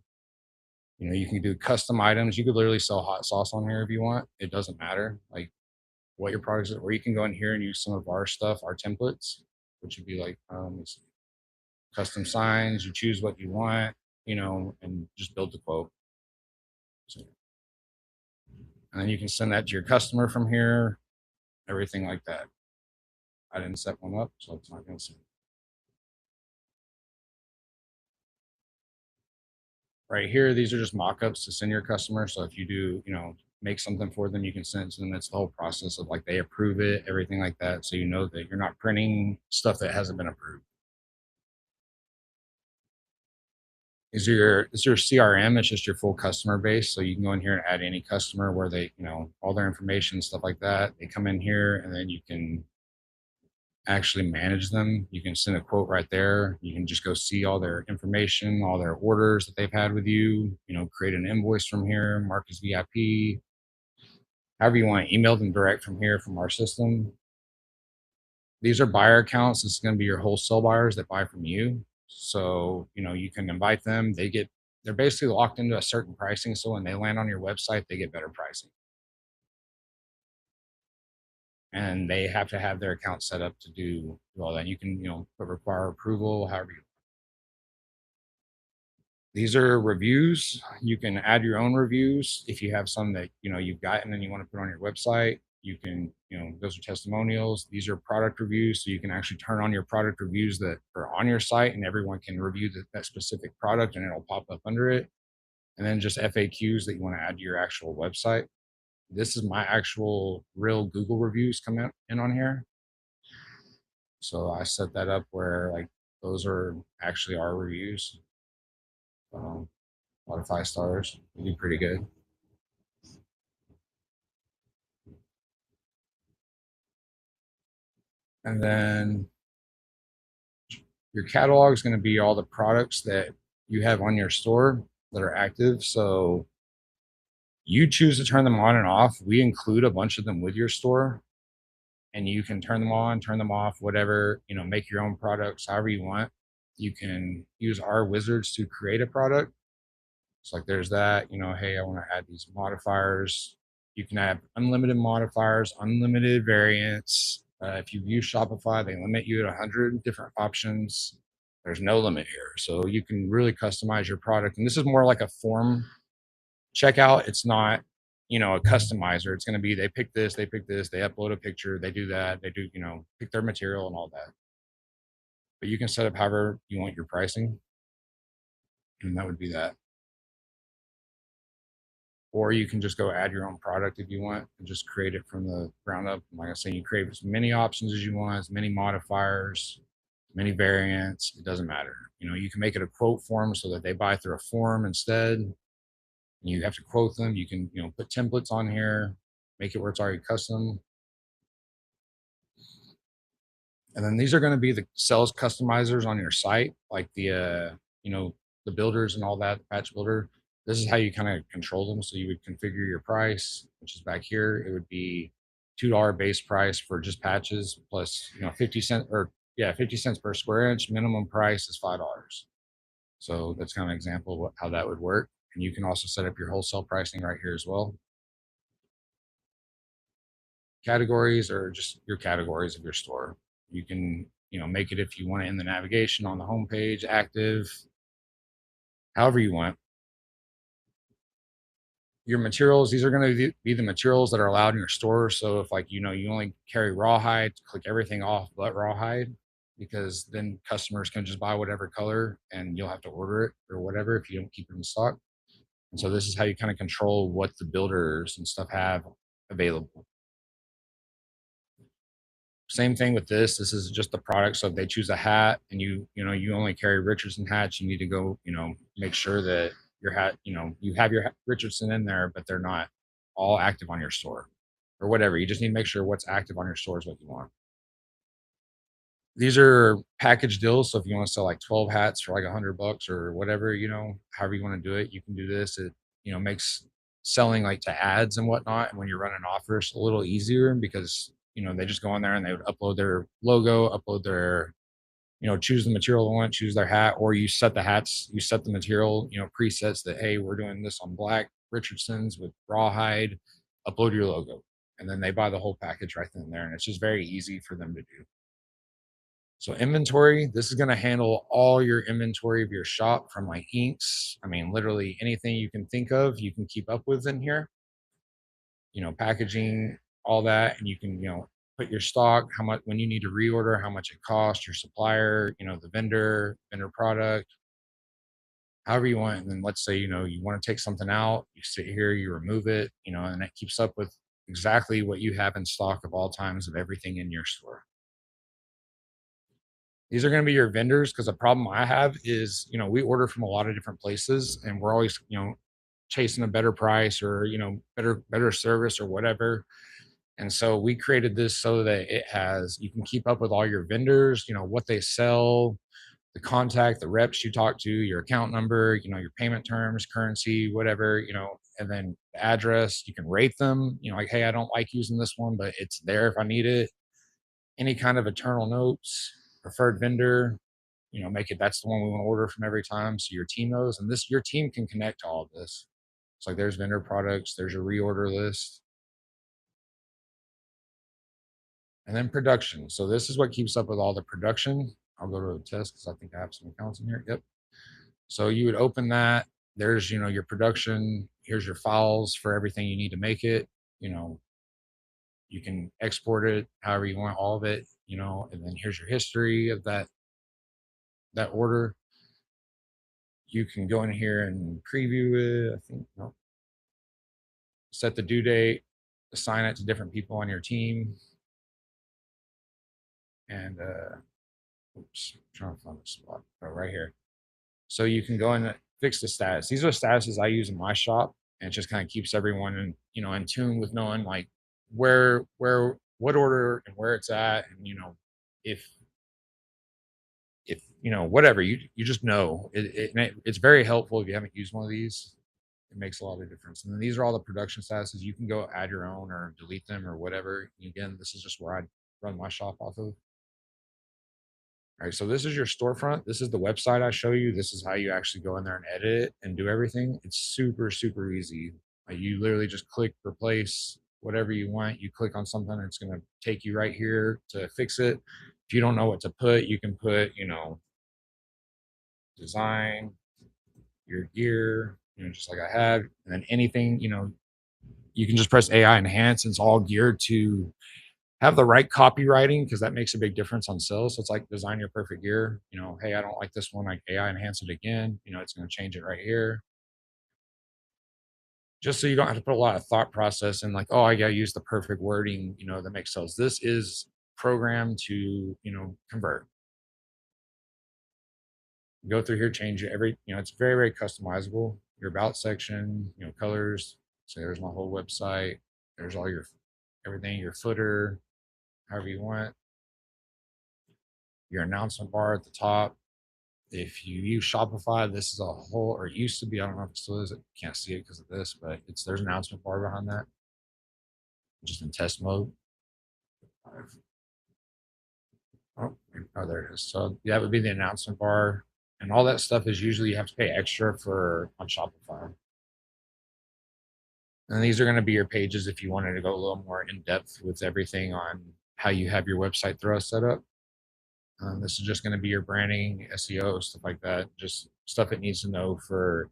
You can do custom items. You could literally sell hot sauce on here if you want. It doesn't matter like what your products are, or you can go in here and use some of our stuff, our templates, which would be like custom signs. You choose what you want, and just build the quote. So, and then you can send that to your customer from here, everything like that. I didn't set one up, so it's not going to send. Right here, these are just mock-ups to send your customer. So if you do, make something for them, you can send it to them. It's the whole process of like they approve it, everything like that. So you know that you're not printing stuff that hasn't been approved. Is your CRM? It's just your full customer base. So you can go in here and add any customer where they, all their information, stuff like that. They come in here and then you can actually manage them. You can send a quote right there. You can just go see all their information, all their orders that they've had with you, create an invoice from here, mark as VIP, however you want, email them direct from here from our system. These are buyer accounts. This is going to be your wholesale buyers that buy from you. So, you can invite them. They're basically locked into a certain pricing. So when they land on your website, they get better pricing. And they have to have their account set up to do all that. You can, require approval, however you. These are reviews. You can add your own reviews if you have some that you've gotten and you want to put on your website. You can, those are testimonials. These are product reviews, so you can actually turn on your product reviews that are on your site, and everyone can review that specific product, and it'll pop up under it. And then just FAQs that you want to add to your actual website. This is my actual real Google reviews come in on here. So I set that up where like those are actually our reviews. A lot of 5 stars. We do pretty good. And then your catalog is going to be all the products that you have on your store that are active. So you choose to turn them on and off. We include a bunch of them with your store, and you can turn them on, turn them off, whatever, make your own products however you want. You can use our wizards to create a product. It's like there's that, hey, I want to add these modifiers. You can add unlimited modifiers, unlimited variants. If you use Shopify, they limit you to 100 different options. There's no limit here. So you can really customize your product. And this is more like a form checkout. It's not, a customizer. It's going to be they pick this, they upload a picture, they do that, they do, pick their material and all that. But you can set up however you want your pricing. And that would be that. Or you can just go add your own product if you want and just create it from the ground up. Like I say, you create as many options as you want, as many modifiers, many variants. It doesn't matter. You can make it a quote form so that they buy through a form instead. You have to quote them. You can, put templates on here, make it where it's already custom. And then these are going to be the sales customizers on your site, like the builders and all that, the patch builder. This is how you kind of control them. So you would configure your price, which is back here. It would be $2 base price for just patches plus 50 cents 50 cents per square inch. Minimum price is $5. So that's kind of an example of how that would work. And you can also set up your wholesale pricing right here as well. Categories are just your categories of your store. You can make it if you want it in the navigation on the homepage, active, however you want. Your materials, these are going to be the materials that are allowed in your store. So if you only carry rawhide, click everything off but rawhide, because then customers can just buy whatever color and you'll have to order it or whatever if you don't keep it in stock. And so this is how you kind of control what the builders and stuff have available. Same thing with this. This is just the product. So if they choose a hat and you only carry Richardson hats, you need to go, make sure that your hat, you have your Richardson in there, but they're not all active on your store or whatever. You just need to make sure what's active on your store is what you want. These are package deals. So if you want to sell like 12 hats for like $100 or whatever, however you want to do it, you can do this. It, makes selling like to ads and whatnot. And when you're running offers a little easier because, they just go on there and they would upload their logo, upload their, choose the material they want, choose their hat, or you set the hats, you set the material, presets that, hey, we're doing this on black Richardson's with rawhide, upload your logo. And then they buy the whole package right then and there. And it's just very easy for them to do. So inventory, this is going to handle all your inventory of your shop from like inks. I mean, literally anything you can think of, you can keep up with in here, packaging, all that. And you can, put your stock, how much, when you need to reorder, how much it costs, your supplier, the vendor product, however you want. And then let's say, you want to take something out, you sit here, you remove it, and it keeps up with exactly what you have in stock of all times of everything in your store. These are going to be your vendors because the problem I have is, we order from a lot of different places and we're always, chasing a better price or, better service or whatever. And so we created this so that you can keep up with all your vendors, what they sell, the contact, the reps you talk to, your account number, your payment terms, currency, whatever, and then the address, you can rate them, like, hey, I don't like using this one, but it's there if I need it. Any kind of eternal notes, preferred vendor, make it that's the one we want to order from every time. So your team knows, and your team can connect to all of this. It's like there's vendor products, there's a reorder list, and then production. So this is what keeps up with all the production. I'll go to a test because I think I have some accounts in here. Yep. So you would open that. There's, your production. Here's your files for everything you need to make it. You can export it however you want, all of it, and then here's your history of that order. You can go in here and preview it. I think no. Set the due date, assign it to different people on your team, and oops, I'm trying to find the spot. Oh, right here. So you can go and fix the status. These are statuses I use in my shop, and it just kind of keeps everyone in tune with knowing like what order and where it's at, and if whatever you just know it's very helpful if you haven't used one of these. It makes a lot of difference. And then these are all the production statuses. You can go add your own or delete them or whatever. Again, this is just where I run my shop off of. All right, so this is your storefront. This is the website I show you. This is how you actually go in there and edit it and do everything. It's super, super easy. Like you literally just click replace whatever you want. You click on something, it's going to take you right here to fix it. If you don't know what to put, you can put, design, your gear, just like I had, and then anything, you can just press AI enhance. It's all geared to have the right copywriting because that makes a big difference on sales. So it's like design your perfect gear. Hey, I don't like this one. Like AI enhance it again. It's going to change it right here. Just so you don't have to put a lot of thought process in like, oh, I got to use the perfect wording, that makes sales. This is programmed to, convert. Go through here, change it it's very, very customizable. Your about section, colors. So there's my whole website. There's all your everything, your footer, however you want. Your announcement bar at the top. If you use Shopify, this is a whole, or it used to be, I don't know if it still is, I can't see it because of this, but there's an announcement bar behind that, just in test mode. Oh, there it is. So that would be the announcement bar. And all that stuff is usually you have to pay extra for on Shopify. And these are going to be your pages if you wanted to go a little more in depth with everything on how you have your website thrust set up. This is just going to be your branding, SEO, stuff like that. Just stuff it needs to know for,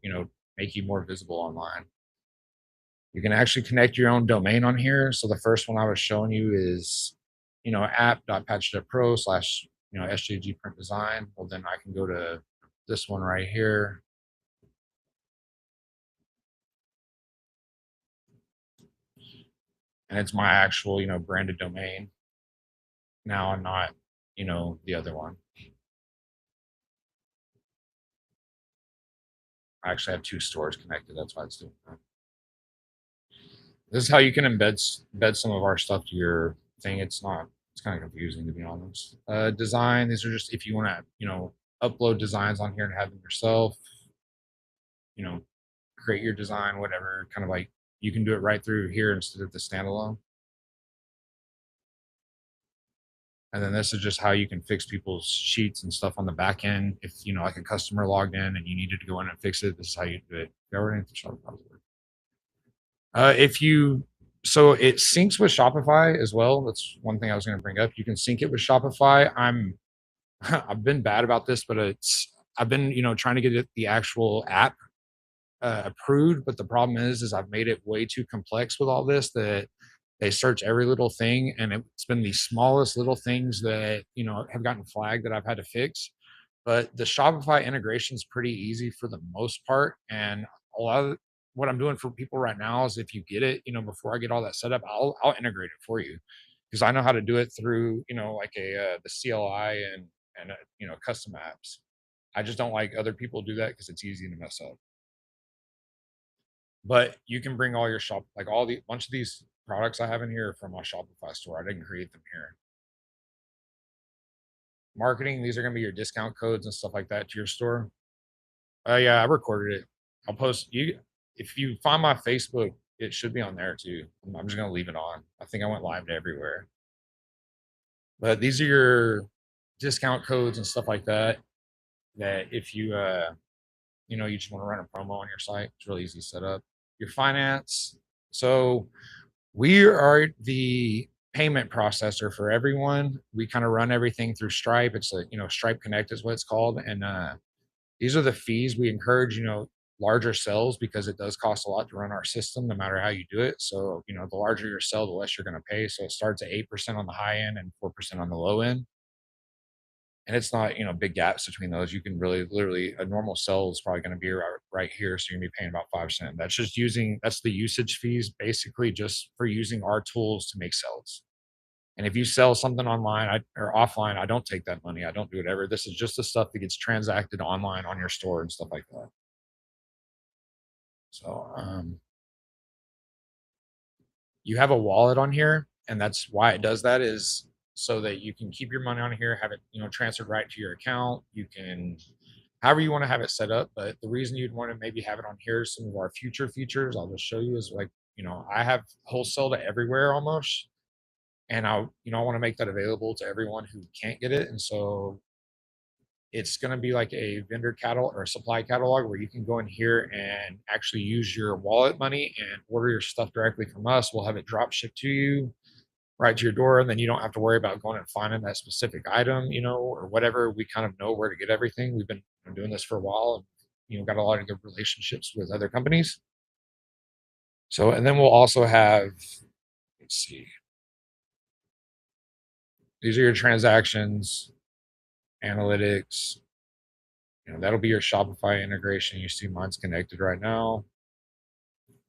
make you more visible online. You can actually connect your own domain on here. So the first one I was showing you is, app.patch.pro / SJG print design. Well, then I can go to this one right here. And it's my actual, branded domain. Now I'm not, the other one. I actually have two stores connected. That's why it's doing that. This is how you can embed some of our stuff to your thing. It's not It's kind of confusing to be honest. Design, these are just if you want to, upload designs on here and have them yourself, you know, create your design, whatever, kind of like you can do it right through here instead of the standalone. And then this is just how you can fix people's sheets and stuff on the back end. If like a customer logged in and you needed to go in and fix it, this is how you do it. Everything to Shopify. If you so it syncs with Shopify as well. That's one thing I was going to bring up. You can sync it with Shopify. I've been bad about this, but I've been trying to get the actual app approved. But the problem is I've made it way too complex with all this that they search every little thing, and it's been the smallest little things that have gotten flagged that I've had to fix. But the Shopify integration is pretty easy for the most part, and a lot of what I'm doing for people right now is if you get it, before I get all that set up, I'll integrate it for you because I know how to do it through like the CLI and custom apps. I just don't like other people do that because it's easy to mess up. But you can bring all your shop like all the bunch of these products I have in here are from my Shopify store. I didn't create them here. Marketing, these are gonna be your discount codes and stuff like that to your store. Yeah, I recorded it. I'll post you if you find my Facebook, it should be on there too. I'm just gonna leave it on. I think I went live to everywhere. But these are your discount codes and stuff like that. That if you you just want to run a promo on your site, it's really easy to set up. Your finance. So we are the payment processor for everyone. We kind of run everything through Stripe. It's a Stripe Connect is what it's called, and these are the fees. We encourage larger sales because it does cost a lot to run our system, no matter how you do it. So the larger your sell, the less you're going to pay. So it starts at 8% on the high end and 4% on the low end. And it's not big gaps between those. You can really literally a normal sell is probably going to be right here, so you're going to be paying about 5 cents. That's the usage fees basically just for using our tools to make sales. And if you sell something online or offline, I don't take that money. I don't do it ever. This is just the stuff that gets transacted online on your store and stuff like that. So you have a wallet on here, and that's why it does that is so that you can keep your money on here, have it transferred right to your account. You can however you want to have it set up. But the reason you'd want to maybe have it on here is some of our future features. I'll just show you is like I have wholesale to everywhere almost, and I want to make that available to everyone who can't get it. And so it's going to be like a vendor catalog or a supply catalog where you can go in here and actually use your wallet money and order your stuff directly from us. We'll have it drop shipped to you right to your door, and then you don't have to worry about going and finding that specific item, or whatever. We kind of know where to get everything. We've been doing this for a while, and got a lot of good relationships with other companies. So, and then we'll also have, let's see, these are your transactions, analytics. That'll be your Shopify integration. You see mine's connected right now.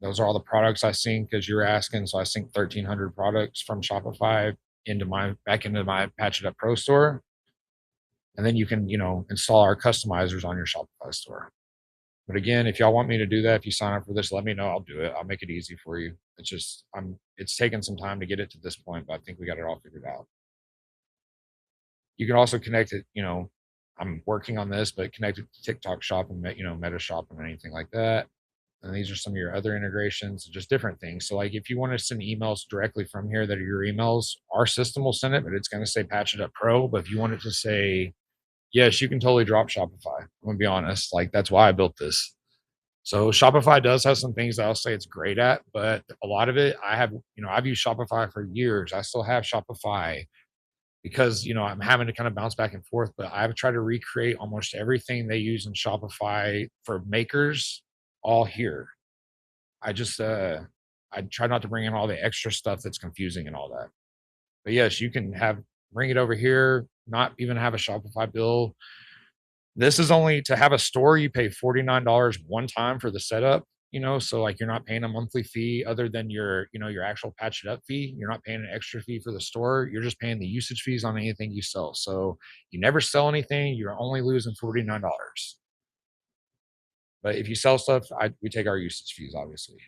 Those are all the products I sync as you're asking. So I sync 1,300 products from Shopify back into my Patch It Up Pro store. And then you can, install our customizers on your Shopify store. But again, if y'all want me to do that, if you sign up for this, let me know. I'll do it. I'll make it easy for you. It's taken some time to get it to this point, but I think we got it all figured out. You can also connect it, I'm working on this, but connect it to TikTok Shop and Meta Shop and anything like that. And these are some of your other integrations, just different things. So like if you want to send emails directly from here that are your emails, our system will send it, but it's going to say Patch It Up Pro. But if you want it to say, yes, you can totally drop Shopify. I'm going to be honest. Like that's why I built this. So Shopify does have some things that I'll say it's great at, but a lot of it I've used Shopify for years. I still have Shopify because I'm having to kind of bounce back and forth, but I've tried to recreate almost everything they use in Shopify for makers all here. I just I try not to bring in all the extra stuff that's confusing and all that. But yes, you can bring it over here, not even have a Shopify bill. This is only to have a store, you pay $49 one time for the setup, so like you're not paying a monthly fee other than your actual Patch It Up fee. You're not paying an extra fee for the store. You're just paying the usage fees on anything you sell. So you never sell anything, you're only losing $49. But if you sell stuff, we take our usage fees, obviously.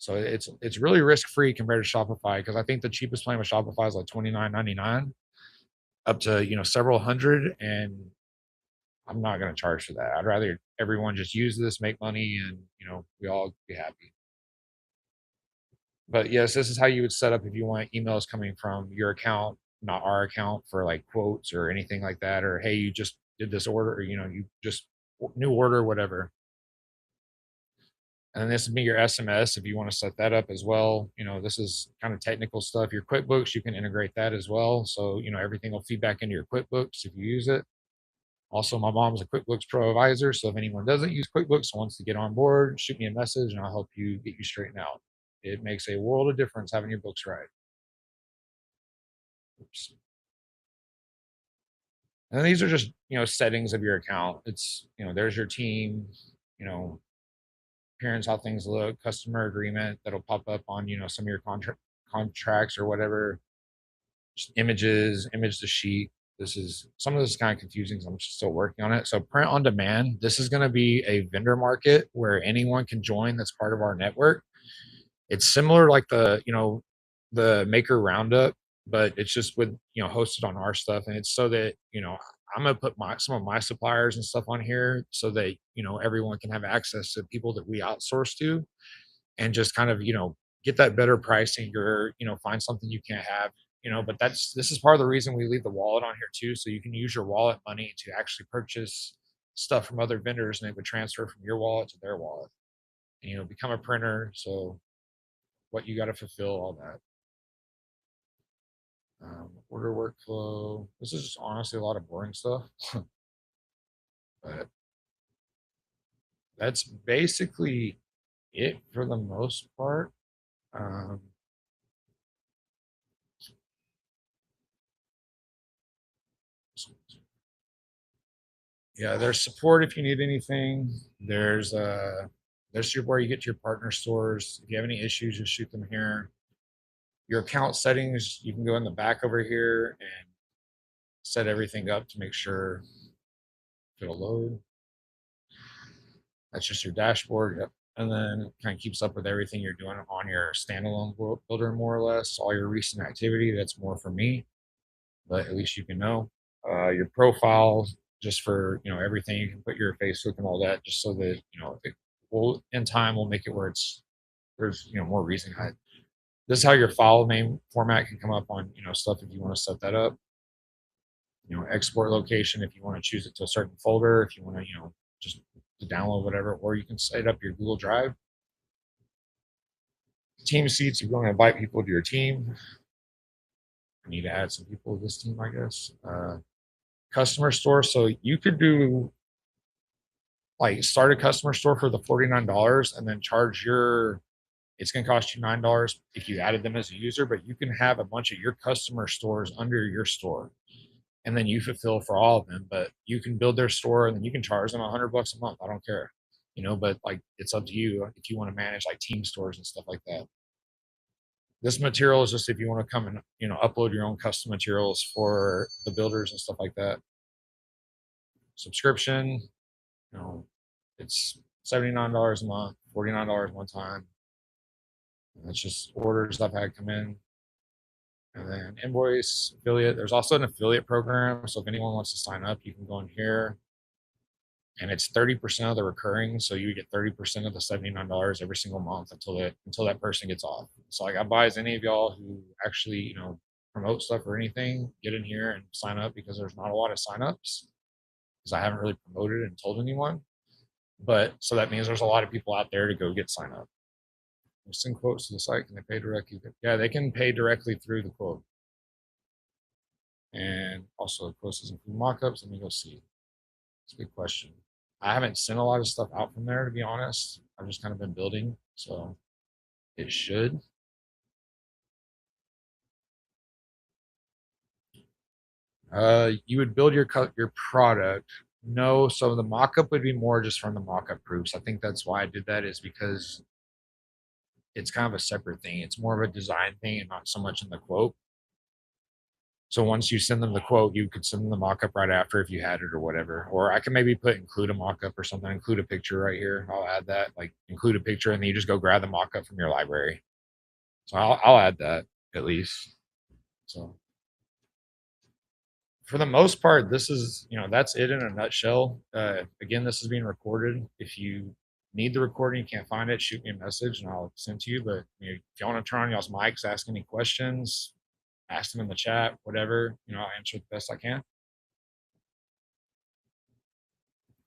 So it's really risk free compared to Shopify because I think the cheapest plan with Shopify is like $29.99 up to several hundred, and I'm not going to charge for that. I'd rather everyone just use this, make money, and we all be happy. But yes, this is how you would set up if you want emails coming from your account, not our account, for like quotes or anything like that, or hey, you just did this order, or you just new order, whatever. And then this would be your SMS if you want to set that up as well. This is kind of technical stuff. Your QuickBooks, you can integrate that as well. So, everything will feed back into your QuickBooks if you use it. Also, my mom's a QuickBooks Pro advisor. So if anyone doesn't use QuickBooks and wants to get on board, shoot me a message and I'll help you get you straightened out. It makes a world of difference having your books right. Oops. And these are just, settings of your account. It's, there's your team, you know, appearance, how things look, customer agreement that'll pop up on, some of your contracts or whatever, just images, image the sheet. Some of this is kind of confusing. So I'm still working on it. So print on demand, this is going to be a vendor market where anyone can join that's part of our network. It's similar like the maker roundup, but it's just with hosted on our stuff. And it's so that I'm gonna put some of my suppliers and stuff on here so that everyone can have access to people that we outsource to, and just kind of get that better pricing, or find something you can't have. But this is part of the reason we leave the wallet on here too, so you can use your wallet money to actually purchase stuff from other vendors, and it would transfer from your wallet to their wallet, and become a printer. So what you got to fulfill, all that. Order workflow. This is just honestly a lot of boring stuff, but that's basically it for the most part. Um, yeah, there's support if you need anything. There's where you get to your partner stores. If you have any issues, just shoot them here. Your account settings, you can go in the back over here and set everything up to make sure it'll load. That's just your dashboard. Yep. And then it kind of keeps up with everything you're doing on your standalone builder, more or less. All your recent activity. That's more for me, but at least you can know. Your profile, just for everything. You can put your Facebook and all that, just so that it will in time will make it where there's more reason. This is how your file name format can come up on stuff if you want to set that up. Export location if you want to choose it to a certain folder. If you want to just to download whatever, or you can set up your Google Drive. Team seats, you're going to invite people to your team. I need to add some people to this team, I guess. Customer store, so you could do like start a customer store for the $49 and then charge it's going to cost you $9 if you added them as a user, but you can have a bunch of your customer stores under your store, and then you fulfill for all of them. But you can build their store and then you can charge them $100 a month. I don't care, but like it's up to you if you want to manage like team stores and stuff like that. This material is just if you want to come and upload your own custom materials for the builders and stuff like that. Subscription, it's $79 a month, $49 one time. And that's just orders I've had come in. And then invoice, affiliate. There's also an affiliate program. So if anyone wants to sign up, you can go in here. And it's 30% of the recurring. So you get 30% of the $79 every single month until that person gets off. So like I advise any of y'all who actually, promote stuff or anything, get in here and sign up, because there's not a lot of signups, because I haven't really promoted and told anyone. But so that means there's a lot of people out there to go get sign up. Send quotes to the site. Can they pay directly? Yeah, they can pay directly through the quote. And also, quotes doesn't include mockups. Let me go see. It's a good question. I haven't sent a lot of stuff out from there, to be honest. I've just kind of been building, so it should. You would build your product. No, so the mockup would be more just from the mockup proofs. I think that's why I did that, is because it's kind of a separate thing. It's more of a design thing and not so much in the quote. So once you send them the quote, you could send them the mock-up right after if you had it or whatever. Or I can maybe put include a mock-up or something, include a picture right here. I'll add that, like include a picture, and then you just go grab the mock-up from your library. So I'll add that at least. So for the most part, this is, that's it in a nutshell. Again, this is being recorded. If you need the recording, you can't find it, shoot me a message and I'll send to you. But if you want to turn on y'all's mics, ask any questions, ask them in the chat, whatever, I'll answer the best I can.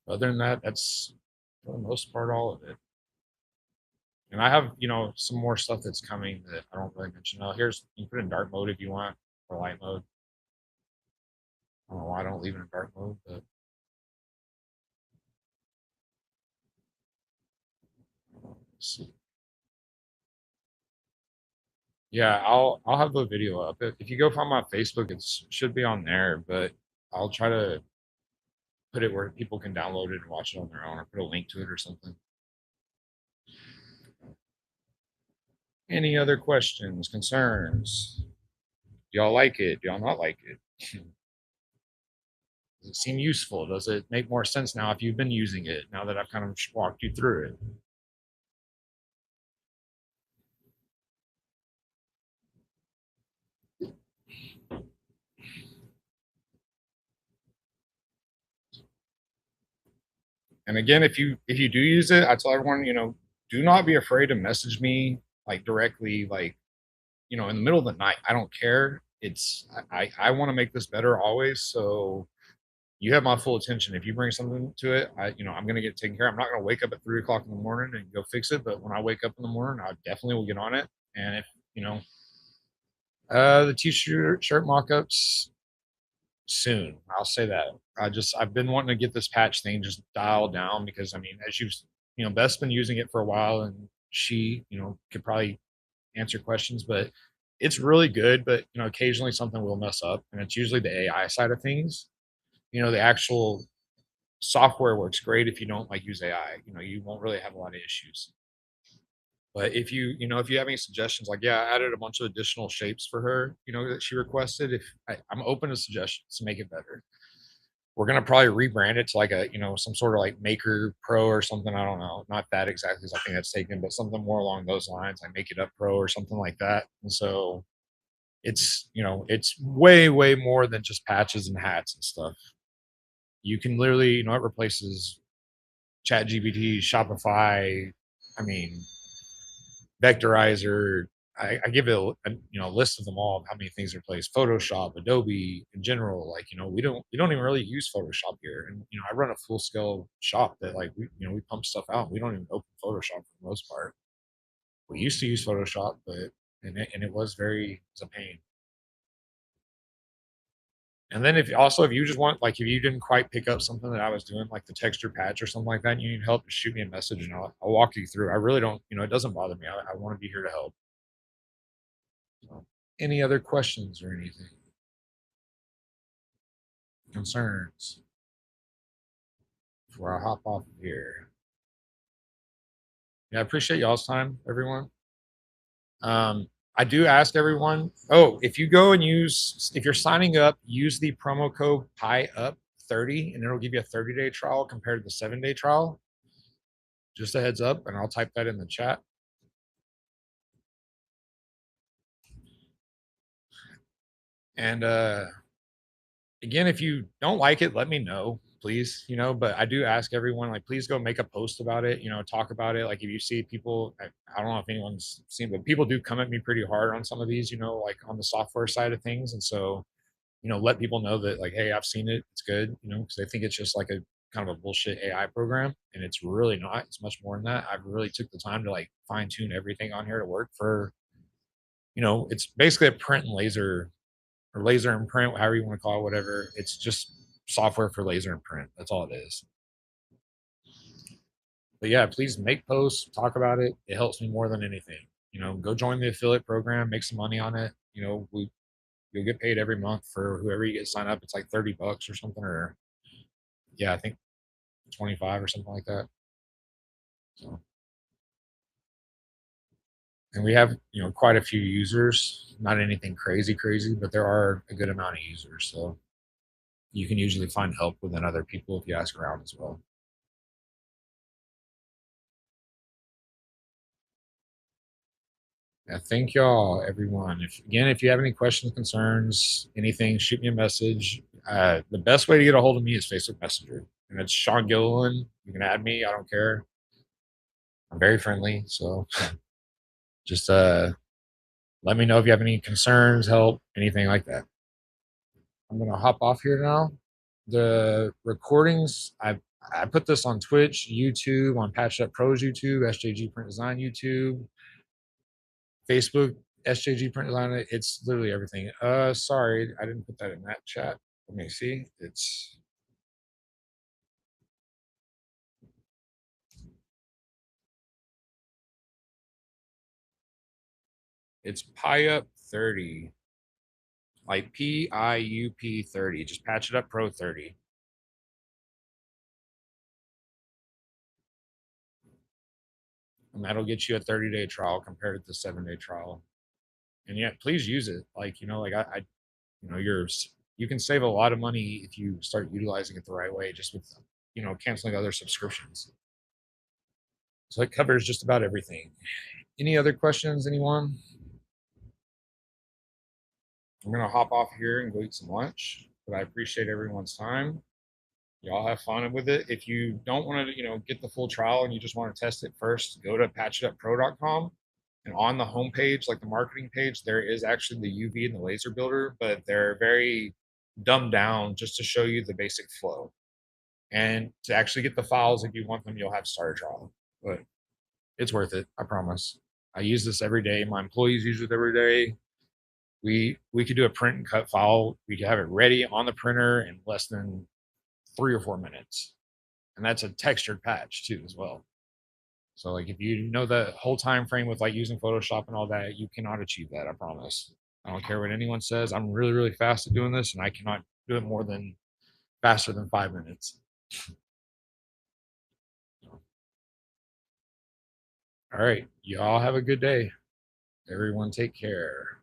Other than that, that's for the most part all of it. And I have, some more stuff that's coming that I don't really mention. Here's, you can put it in dark mode if you want, or light mode. I don't know why I don't leave it in dark mode, but let's see. Yeah, I'll have the video up. If you go find my Facebook, it should be on there, but I'll try to put it where people can download it and watch it on their own, or put a link to it or something. Any other questions, concerns? Do y'all like it? Do y'all not like it? Does it seem useful? Does it make more sense now if you've been using it, now that I've kind of walked you through it? And again, if you do use it, I tell everyone, do not be afraid to message me like directly, like, in the middle of the night. I don't care. I want to make this better always. So you have my full attention. If you bring something to it, I'm gonna get taken care of. I'm not gonna wake up at 3 o'clock in the morning and go fix it. But when I wake up in the morning, I definitely will get on it. And if the t-shirt mock-ups soon. I'll say that. I've been wanting to get this patch thing just dialed down because I mean, as Beth's been using it for a while and she, could probably answer questions, but it's really good. But occasionally something will mess up, and it's usually the AI side of things. The actual software works great if you don't like use AI. You won't really have a lot of issues. But if you have any suggestions, like yeah, I added a bunch of additional shapes for her, that she requested. If I'm open to suggestions to make it better. We're gonna probably rebrand it to like a, some sort of like Maker Pro or something. I don't know, not that exactly. 'Cause I think that's taken, but something more along those lines, like Make It Up Pro or something like that. And so it's way, way more than just patches and hats and stuff. You can literally, it replaces Chat GPT, Shopify. I mean, Vectorizer. I give it a list of them all of how many things are placed. Photoshop, Adobe in general. Like we don't even really use Photoshop here, and I run a full scale shop that like we pump stuff out. We don't even open Photoshop for the most part. We used to use Photoshop, but and it was a pain. And then if you just want, like, if you didn't quite pick up something that I was doing, like the texture patch or something like that, and you need help, just shoot me a message and I'll walk you through. I really don't, it doesn't bother me. I want to be here to help. So, any other questions or anything? Concerns before I hop off of here? Yeah, I appreciate y'all's time, everyone. I do ask everyone. Oh, if you're signing up, use the promo code PIUP30, and it'll give you a 30-day trial compared to the 7-day trial. Just a heads up, and I'll type that in the chat. And again, if you don't like it, let me know, please. But I do ask everyone, like, please go make a post about it. Talk about it. Like, if you see people, I don't know if anyone's seen, but people do come at me pretty hard on some of these. Like on the software side of things, and so let people know that, like, hey, I've seen it. It's good. Because they think it's just like a kind of a bullshit AI program, and it's really not. It's much more than that. I really took the time to like fine tune everything on here to work for. It's basically a print and laser or laser and print, however you want to call it, whatever. It's just software for laser and print. That's all it is. But yeah, please make posts, talk about it. It helps me more than anything. Go join the affiliate program, make some money on it. You'll get paid every month for whoever you get signed up. It's like $30 or something, or yeah, I think 25 or something like that. So And we have, quite a few users, not anything crazy, but there are a good amount of users. So you can usually find help within other people if you ask around as well. Yeah, thank y'all, everyone. If you have any questions, concerns, anything, shoot me a message. The best way to get a hold of me is Facebook Messenger, and it's Sean Gilliland. You can add me. I don't care. I'm very friendly, so just let me know if you have any concerns, help, anything like that. I'm gonna hop off here now. The recordings, I put this on Twitch, YouTube, on Patched Up Pros YouTube, SJG Print Design YouTube, Facebook, SJG Print Design. It's literally everything. Sorry, I didn't put that in that chat. Let me see. It's PIUP 30, like PIUP 30. Just Patch It Up Pro 30. And that'll get you a 30-day trial compared to the 7-day trial. And yet, please use it. You can save a lot of money if you start utilizing it the right way, just with, canceling other subscriptions. So it covers just about everything. Any other questions, anyone? I'm gonna hop off here and go eat some lunch, but I appreciate everyone's time. Y'all have fun with it. If you don't want to, get the full trial and you just want to test it first, go to patcheduppro.com. And on the homepage, like the marketing page, there is actually the UV and the laser builder, but they're very dumbed down just to show you the basic flow. And to actually get the files, if you want them, you'll have to start a trial. But it's worth it, I promise. I use this every day. My employees use it every day. We could do a print and cut file. We could have it ready on the printer in less than 3 or 4 minutes. And that's a textured patch too, as well. So like if you know the whole time frame with like using Photoshop and all that, you cannot achieve that, I promise. I don't care what anyone says. I'm really, really fast at doing this, and I cannot do it faster than 5 minutes. All right. Y'all have a good day. Everyone take care.